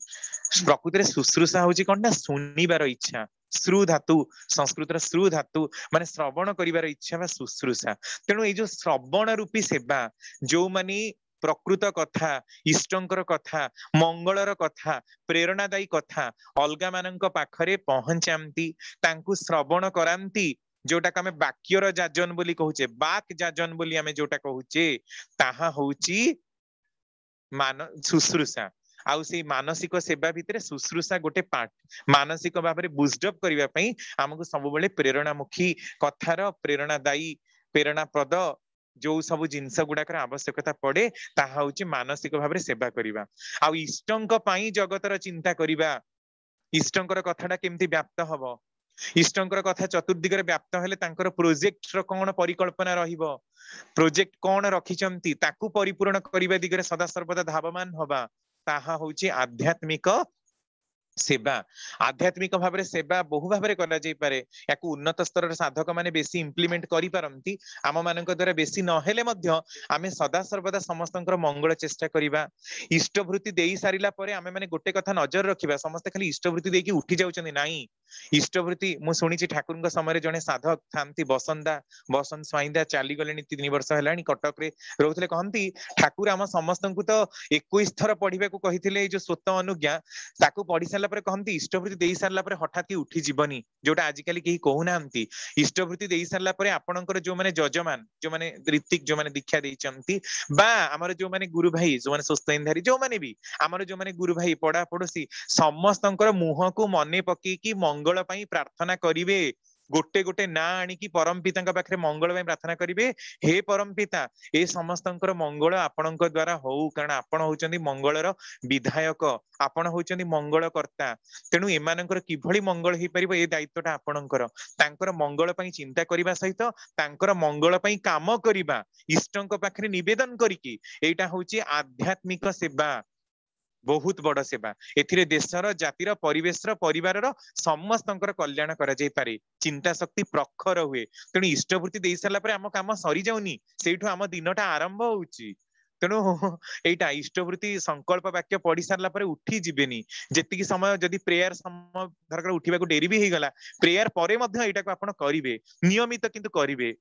प्रकृति में शुश्रूषा हूँ कौन ना शुणिबार इच्छा श्रु धातु संस्कृत श्रु धातु माने श्रवण करिवार इच्छा बा शुश्रूषा तेणु ये जो श्रवण रूपी सेवा जो माने प्रकृत कथा इष्टंकर कथा मंगलर कथा प्रेरणादायी कथा अलगा मानक पाखरे पहुंचाती तांकु श्रवण करांती जोटा आम वाक्यर जाजन बोली कहूचे बाक जाजन बोली आम जोटा कहूचे ताहा होची मान शुश्रूषा आउ से मानसिक सेवा भितर शुश्रूषा गोटे पार्ट मानसिक भाव में बुस्टअप करने आमको सब प्रेरणामुखी कथार प्रेरणादायी प्रेरणाप्रद जो सब जिनस गुड़ाकर आवश्यकता पड़े ताहा होची मानसिक भाव में सेवा करबा आउ इष्टंक पई जगतर चिंता करबा इष्टंकर कथाटा केमती व्याप्त हबो इष्टंकर कथा चतुर्दिगरे व्याप्त हेले तांकर प्रोजेक्ट रो कोन परिकल्पना रहिबो प्रोजेक्ट कोन रखिचंती ताकू परिपूर्ण करिबा दिगरे सदा सर्वदा धावमान हबा ताहा होची आध्यात्मिक सेवा आध्यात्मिक भाव में सेवा बहु भाव में करा जाई पारे याकू उन्नत स्तर साधक माने बेसी इंप्लीमेंट करि पारंती आम मानक द्वारा बेसी नहेले मध्य आमे सदा सर्वदा समस्तंकर मंगल चेष्टा करिबा इष्टवृत्ति देई सारिला परे आमे माने गोटे कथा नजर रखिबा समस्त खाली इष्टवृत्ति देकी उठी जाउचंदी नाही इष्टवृत्ति मु सुनिछि ठाकुरଙ୍କ समय जने साधक थांती बसंत स्वाइंदा चाली गलेनी 3 वर्ष हेलानी कटक रे रहउतले कहंती ठाकुर आम समस्तंकु तो 21 थर पढिबा को कहिथिले जो स्वत अनुज्ञा ताकू पढि कहती इष्टवृत्ति दे सारा हठात ही उठी जीवनी जोटा आजिकल कहीं कहूना इष्टवृत्ति दे सारा आपणकर जो मैंने जजमान जो मैंने ऋतिक जो मैंने दीक्षा देती बा आमर जो मैंने गुरु भाई जो मैंने सुस्ताधारी जो मैंने भी आमर जो मैंने गुरु भाई पड़ा पड़ोसी समस्त मुह को मन पकईकी मंगल प्रार्थना करेंगे गोटे गोटे ना आनिकी परम पिता पाखे मंगल प्रार्थना करेंगे हे परम पिता ए समस्त मंगल आपण द्वारा हो कारण आपण होचंदी मंगलर विधायक आपण होचंदी मंगल कर्ता तेणु एमानकर किभली मंगल हो पारिबो ए दायित्वटा आपणकर तांकर मंगल पई चिंता करिबा सहित तांकर मंगल पई काम करिबा इष्टंक पाखरे निवेदन करिकी एटा होची आध्यात्मिक सेवा बहुत बड़ सेवा एथिरे देशर जातिर परिवेशर परिवारर समस्तंकर कल्याण करा जाई पारे चिंता शक्ति प्रखर हुए तेणु इष्टवृत्ति दे सारा पर आम काम सरी जाउनी सेठु आम दिनटा आरंभ होउची तेणु एटा इष्टवृत्ति संकल्प वाक्य पढ़ी सारा पर उठी जीवेनी जेतिकी समय जदि प्रेयर समय धरकर उठा डेरी भी गला प्रेयर पर आपन करेंगे नियमित किंतु करेंगे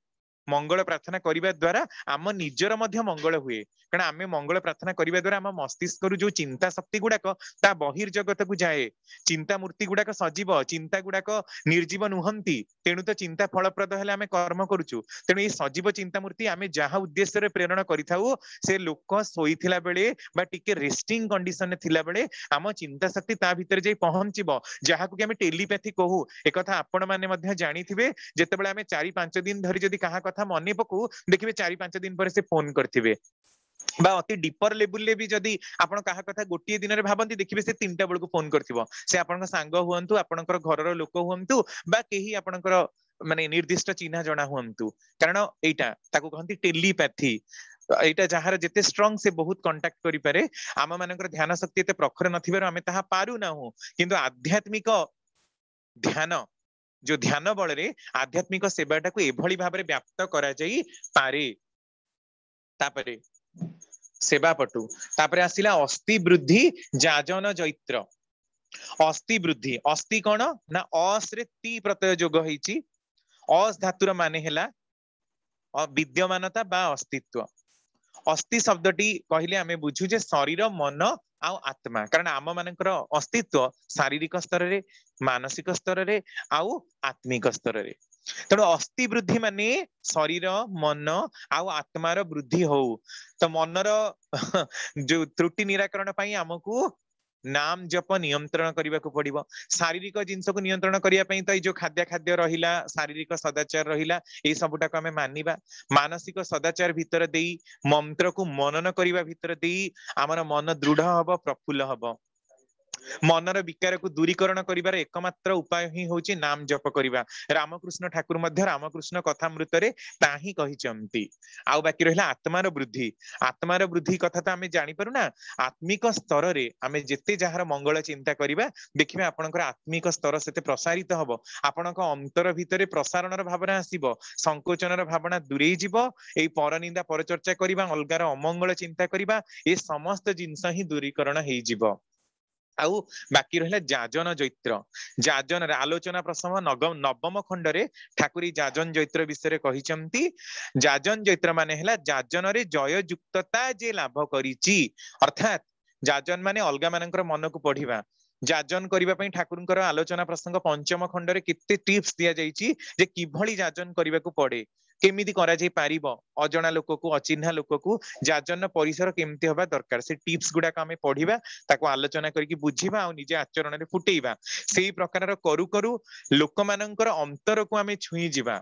मंगल प्रार्थना करने द्वारा आम निजर मंगल हुए कारण आम मंगल प्रार्थना करने द्वारा आम मस्तिष्क जो चिंता शक्ति गुड़ाक ता बहिर्जगत को जाए चिंता मूर्ति गुड़ाक सजीव चिंता गुड़ाक निर्जीव नुहंती तेणु तो चिंता फलप्रद है आम कर्म करुचु तेणु ये सजीव चिंता मूर्ति आम जहाँ उद्देश्य प्रेरण करिथाउ से लोक शोइथिला बेले बा टिके रेस्टिंग कंडीशन थिला बेले आम चिंता शक्ति ता भितर जाई पहुंचीबो जहाकू कि आम टेलीपैथी कहू एक कथा आपण माने मध्य जानिथिबे जेतेबेले आम 4-5 दिन धरी जदि कहा कथा मने पकू देखिबे 4-5 दिन पर से फोन करथिबे बा अति डीपर लेवल ले भी जदि आपण कहा कथा गोटे दिन रे भाबंती देखिबे से 3टा बेल को फोन करथिबो से आपनका सांग हुअंतु आपनकर घरर लोक हुअंतु बा केही आपनकर माने निर्दिष्ट चिन्हा जणा हुअंतु कारण एटा ताको कहंती टेलीपैथी एटा जहार जेते स्ट्रांग से बहुत कांटेक्ट करि पारे आम मानकर ध्यान शक्ति एते प्रखर नथिबार आमे ताहा पारु ना हो किंतु आध्यात्मिक ध्यान जो ध्यान बल रे आध्यात्मिक सेवाटा को एभली भाव में व्याप्त करा जाई पारे तापरे सेवा पटु तापरे आसिला अस्थि वृद्धि जाजन जैत्र अस्थि वृद्धि अस्थि कौन ना अस रे ती प्रत्यय जोग होईची अस धातुर माने हेला विद्यमानता बा अस्तित्व अस्थि शब्दटी कहले आमे बुझू जे शरीर मन आउ आत्मा कारण आम मानकर अस्तित्व शारीरिक स्तर रे मानसिक स्तर रे आउ आत्मिक स्तर रे तेणु अस्थि वृद्धि माने शरीर मन आउ आत्मार वृद्धि हो तो मनर जो त्रुटि निराकरण पाई हमकु नाम जप नियंत्रण करने को पड़ो शारीरिक जिनस को नियंत्रण करने तो जो खाद्य खाद्य रहा शारीरिक सदाचार रहा ये सबुटाक आम मानिबा मानसिक सदाचार भितर दे मंत्र को मनन करने भितर दे आमर मन दृढ़ हम प्रफुल्ल हम मनर विकार को दूरीकरण कर एकमात्र उपाय ही हूँ नाम जप करवा रामकृष्ण ठाकुर रामकृष्ण कथामृत ही कहते आउ बाकी रहा आत्मार वृद्धि कथा तो आम जापरुना आत्मिक स्तर रे आम जिते जार मंगल चिंता करवा देखिए आपंकर आत्मिक स्तर से प्रसारित हम आपण अंतर भितर प्रसारण भावना आसब संकोचन भावना दूरे जीव यही परनिंदा परचर्चा करवा अलगार अमंगल चिंता करवा ये समस्त जिनस ही दूरीकरण हो आउ बाकी रहा जाजन जैत्र जाजन आलोचना प्रसंग नवम खंडरे ठाकुर जाजन जैत्र विषय कहते जाजन जैत्र माने है जाजन रे जय युक्तता जे लाभ करिछि अर्थात जाजन माने अलगा मानकर मन को पढ़िबा जाजन करने ठाकुर आलोचना प्रसंग पंचम खंडरे केते टिप्स दिया जाइछि जे किभली जाजन करने को पड़े केमिति करा जाई पारिबो अजणा लोक को अचिन्हा लोक को जाजन परिसर केमती हवा दरकार से टिप्स गुडा आम पढ़िबा ताको आलोचना करके बुझिबा आ निजे आचरण रे फुटेइबा सेही प्रकार करू करू लोक मानकर अंतर को आम छुई जिबा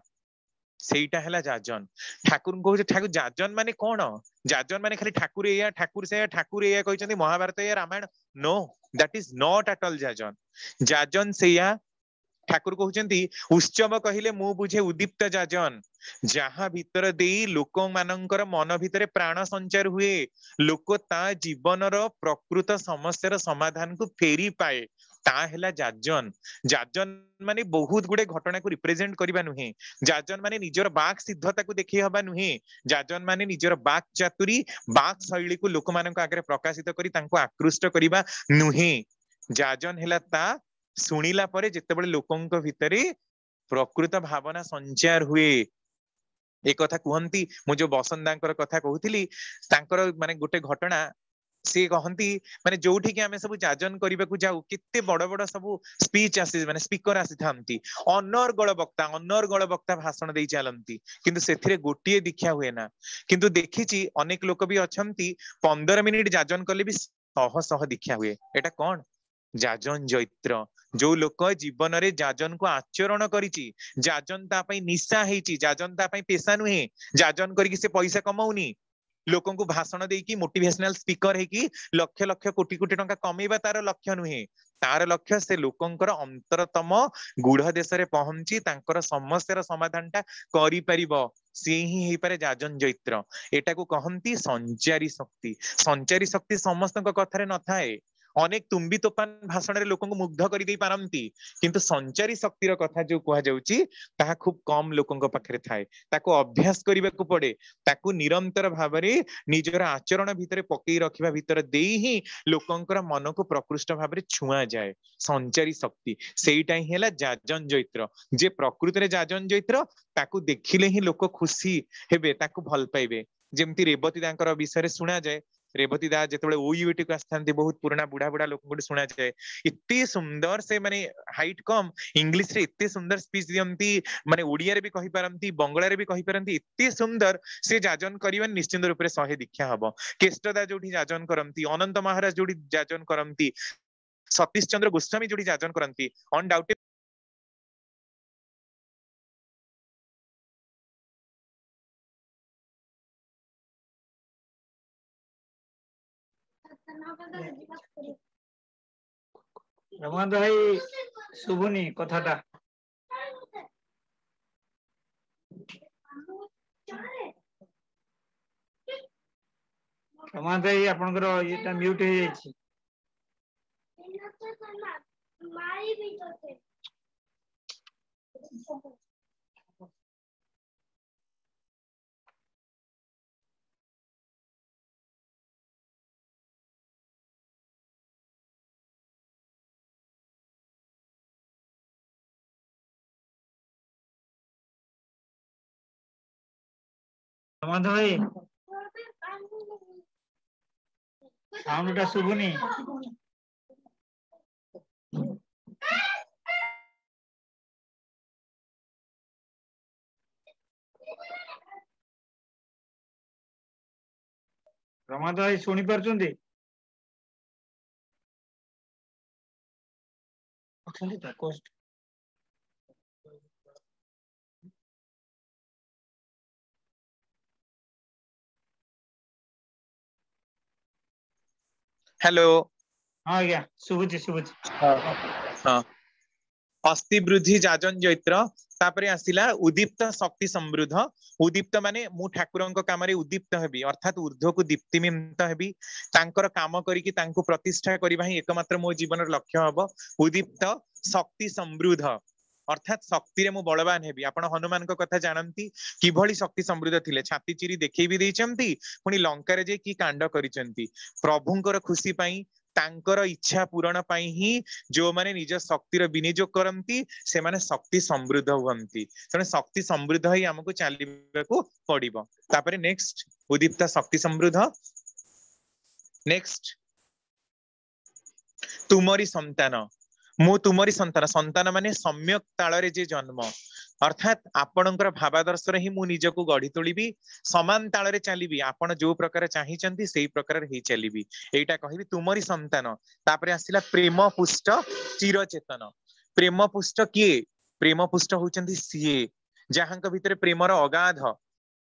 सेटा है जाजन ठाकुर कहते ठाकुर जाजन माने कौन जाजन माने खाली ठाकुर से कहते महाभारत या Ramayana no that is not at all जाजन जाजन से ठाकुर कहते उत्सव कहले मु बुझे उदीप्त जाजन जहाँ भीतर दे लोक मानकर मन भितर प्राण संचार हुए लोक ता जीवनर प्रकृत समस्यार समाधान को फेरी पाए ताहेला जाजन जाजन माने बहुत गुडे घटना को रिप्रेजेंट करबा नुहे जाजन माने निजर बाक सिद्धता को देखि हबा नुहे जाजन माने निजर बाक चातुरी बाक शैली को लोक मानक आगे प्रकाशित करी तांको आकृष्ट करबा नुहे जाजन हेला ता सुनिला परे जेतेबेले लोकंक भितरे प्रकृत भावना संचार हुए एक कथा कहती मु जो बसंतांकर कथा कहूली माने गोटे घटना सी कहती माने जोठी कि आमे सब जाजन करने को जाऊ केते बड़ बड़ सब स्पीच आसी माने स्पीकर आसी थांती अनर्गल वक्ता भाषण दे चलती किंतु सेथिरे गोटिए दीक्षा हुए ना किंतु देखिछि अनेक लोक भी अछंती 15 मिनिट जाजन कले भी शह शह दीक्षा हुए एटा कौन जाजन जैत्र जो लोक जीवन रे जाजन को आचरण करिछि जाजन ता पई निशा हेछि जाजन ता पई पेशा नुहे जाजन करिकि से पैसा कमाउनी लोकन को भाषण देकी मोटिवेशनल स्पीकर है कि लक्ष लक्ष कोटी कोटी टंका कमेबा तार लक्ष्य नुहे तार लक्ष्य से लोकंकर अंतरतम गुढ़ देश रे पहुंची तांकर समस्यार समाधान टा करि परिबो से ही हेई पारे जाजन जैत्र एटा को कहंती संचारी शक्ति समस्त कथारे न थाए अनेक तुम्बी तोफान भाषण रे लोकन को मुग्ध करि देई पारंती किंतु संचारी शक्तिर कथा जो कहा जाउची ताहा खूब कम लोकन पाखरे थाए ताको अभ्यास करबा को पड़े ताको निरंतर भाबरे निजर आचरण भितरे पकई रखिबा भितर देई ही लोकंकर मन को प्रकृष्ट भाबरे छुआ जाए संचारी शक्ति सेईटा ही हैला जाजन जैत्र जे प्रकृति रे जाजन जैत्र ताको देखिले ही लोक खुशी हेबे ताको भल पाइबे जेमती रेवती दांकर विषय सुना जाए रेवती दा जेतबेले ओयूटी को आस्थांती बहुत पुराना बुढ़ा बुढ़ा लोक को सुना जाए इत्ते सुंदर से माने हाइट कम इंग्लिश रे इत्ते सुंदर स्पीच दियंती माने ओडिया रे भी कहि पारंती बंगला रे भी कहि पारंती इत्ते सुंदर से जाजन करिवन निश्चित रूप रे 100 दीक्षा हबो केष्टदा जोठी जाजन करंती अनंत महाराज जोठी जाजन करंती सतीश चंद्र गोस्वामी जोठी जाजन करंती अनडाउटेड रमाकांत भाई शुभुनी कथाटा रमाकांत भाई आपनकर एटा म्यूट हे जायछि रमाकांत भाई साउंडटा शुभुनी ରମାକାନ୍ତ ଭାଇ ଶୁଣି ପାରୁଛନ୍ତି? ଅଛନ୍ତି ତ କୋଷ୍ଟ हेलो हाँ आज्ञा शुभुची शुभुची हाँ अस्थि वृद्धि जाजन जैत्र तापरे आसिला उदीप्त शक्ति समृद्ध उदीप्त माने मु ठाकुरंक कामरे उदीप्त हेबी अर्थात ऊर्ध्व को दीप्तिमित हेबी तांकर काम करिकी तांको प्रतिष्ठा करबा ही एकमात्र मो जीवन लक्ष्य हबो उदीप्त शक्ति समृद्ध अर्थात शक्ति रे मु बलवान हेबी आपण हनुमान को कथा जानती किभଳି शक्ति समृद्ध थिले छाती चिरी देखै भी दैचंती पुनी लंका रे जे की कांड करिसंती प्रभुंकर खुशी पई तांकर इच्छा पूरण पई ही जो माने निज शक्तिर विनियोग करती से माने शक्ति समृद्ध हुअंती तेणु शक्ति समृद्ध ही हमको चलू पड़िबो तापरे नेक्स्ट उदीप्त शक्ति समृद्ध नेक्स्ट तुमरी संतान मु तुमरी संतान संतान माने सम्यक ताଳରେ जे जन्म अर्थात आपणकर भावादर्श रे ही मु निजको गढ़ी तोलिबी समान ताଳରେ चलीबी आपण जो प्रकार चाहिचंती सेही प्रकार ही चलीबी एटा कहिबी तुमरी संतान तापरे आसिला प्रेम पुष्ट चिर चेतन प्रेम पुष्ट किए प्रेम पुष्ट होचंती सीए जहांक भितरे प्रेमर अगाध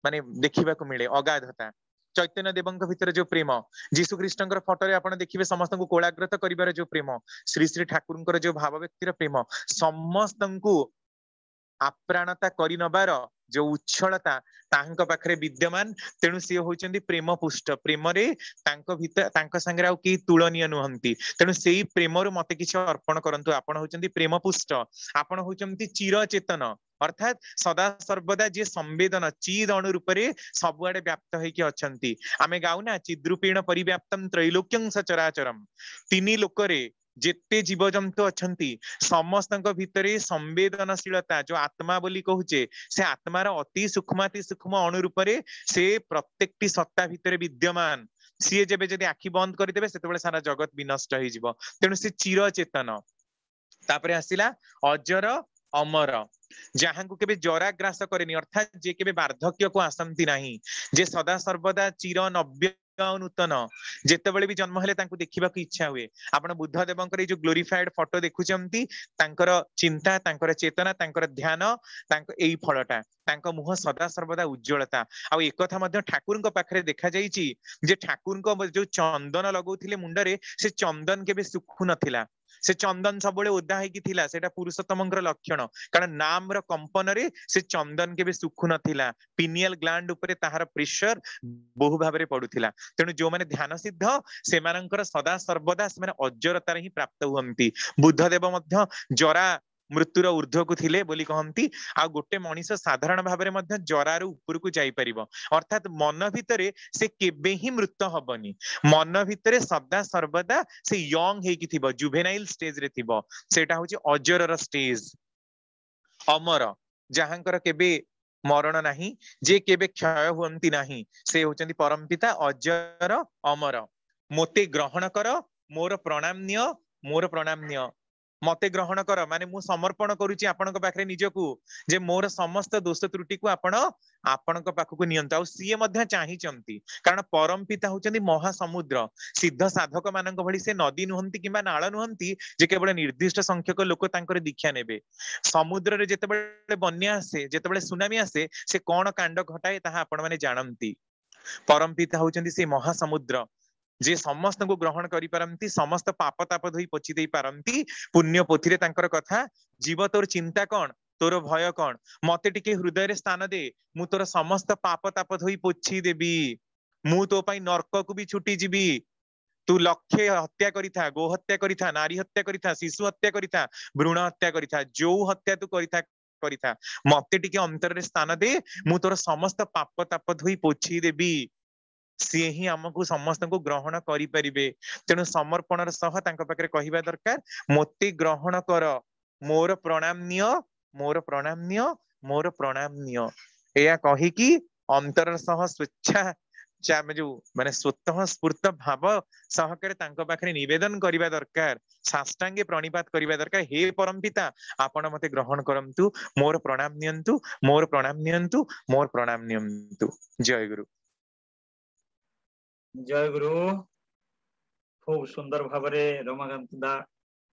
माने देखिबा को मिले अगाधता चैतन्य देवंक भितर जो प्रेम जीशु ख्रीष्टंकर फोटो रे आपण देखिबे समस्त को कोलाग्रत करिवार जो प्रेम श्री श्री ठाकुरंकर जो भाव व्यक्तिर प्रेम समस्तंकु आप्राणता करि नबार जो उच्छलता तांक पाखरे विद्यमान तेणु सी होचंती प्रेम पुष्ट प्रेम रे तांक भितर तांक संगे आउ की तुलनीय नुहंती तेणु सेही प्रेम रु मते किछ अर्पण करंतु आपण होचंती प्रेम पुष्ट आपण होचंती चिर चेतन अर्थात सदा सर्वदा जे संवेदन चिद अणु रूप रे सबुआडे व्याप्त होइकी अछंती आमे गाउना चिद्रूपेण परिव्याप्तम त्रैलोक्यं सचराचरम तिनी लोकरे जेते जीवजंतु अछंती समस्तक भितरे संवेदनशीलता जो आत्मा बोली कहूचे से आत्मार अति सूक्ष्म अणु रूप रे से प्रत्येकटी सत्ता भितरे विद्यमान सी जेबे जदि आखि बंद करदेबे सेतेबेले सारा जगत विनष्ट होई जिवो तेणु से चिर चेतन तापरे आसिला अजर अमर जहां को केबे जरा ग्रास करेनी अर्थात जे केबे वार्धक्य को आसंती नाही जे सदा सर्वदा चिर नव्य नूतन जेतेबेले भी जन्म हेले तांको देखिबा को इच्छा हुए आपण बुद्ध देवंकर जो ग्लोरीफाइड फोटो देखुचंती तांकर चिंता तांकर चेतना तांकर ध्यान तांको एई फलटा तांको मुह सदा सर्वदा उज्जवलता आ एक कथा मध्ये ठाकुरଙ୍କ पाखरे देखा जाईची जे ठाकुरଙ୍କ जो चंदन लगौथिले मुंडरे से चंदन केबे सुखु नथिला से चंदन सबले ओदा हेकी थिला सेटा पुरुषोत्तमंकर लक्षण कारण नाम रो कंपन रे से चंदन केबे सुखु नथिला पिनियल ग्लैंड ऊपर ताहार प्रेशर बहु भाबरे पडुथिला तेणु जो माने ध्यान सिद्ध से मानकर सदा सर्वदा से माने अजरतार ही प्राप्त हुअंती बुद्ध देव मध्य जरा मृत्युर ऊर्ध्व को थिले बोली कहंती आ गोटे मनीष साधारण भाबरे मध्य जरार ऊपर को जाई परिबो अर्थात मन भितरे से केबे ही मृत्यु हबनी मन भितरे सदा सर्वदा से यंग हेकी थिबो जुवेनाइल स्टेज रे थिबो सेटा होची अजरर स्टेज अमर जहांकर केबे मरण नाही जे केबे क्षय हुअंती नाही से होचंती परम पिता अजर अमर मोते ग्रहण कर मोर प्रणाम निय मते ग्रहण कर माने मु समर्पण करूची आपनक पाखरे निजकू जे मोर समस्त दोष त्रुटि को आपनक पाखकू नियंत आ सीए मध्य चाहिचंती कारण परम पिता होचंती महासमुद्र सिद्ध साधक मानक भली से नदी नुहंती किबा नाळ नुहंती जे केवल निर्दिष्ट संख्यक लोक तांकर दीक्षा नेबे समुद्र रे जेतेबेले बन्या आसे जेतेबेले सुनामी आसे से कोन कांड घटाए ताहा आपण माने जानंती परम पिता होचंती से महासमुद्र जे समस्त को ग्रहण करि पारंती समस्त पाप ताप धोई पोछि देई पारंती पुण्य पोथी रे तांकर कथा जीव तोर चिंता कोन तोर भय कोन मते टिके हृदय रे स्थान दे मु तोर समस्त पाप ताप धोई पोछि देबी मु तो पई नरक को भी छुटी जीबी तू लक्ष्य हत्या करिथा गो हत्या करिथा नारी हत्या करिथा शिशु हत्या करिथा भ्रूण हत्या करिथा जो हत्या तू करिथा मते टिके अंतर रे स्थान दे मु तोर समस्त पाप ताप धोई पोछि देबी सी ही आमको समस्त को ग्रहण करि परिबे तेणु समर्पणर सह तांका पाखरे कहिबा दरकार मोते ग्रहण कर मोर प्रणाम निय मोर प्रणाम निय एया कहि कि अंतर सह स्वेच्छा जो माने स्वतः स्फूर्त भाव सहकारे तांका पाखरे निवेदन करिबा दरकार साष्टांगे प्रणिपात करिबा दरकार हे परम पिता आपण मते ग्रहण करंतु मोर प्रणाम नियंतु मोर प्रणाम नियंतु मोर प्रणाम नियंतु जय गुरु। ଜୟ ଗୁରୁ। ଖୁବ ସୁନ୍ଦର ଭାବରେ ରମାକାନ୍ତ ଦା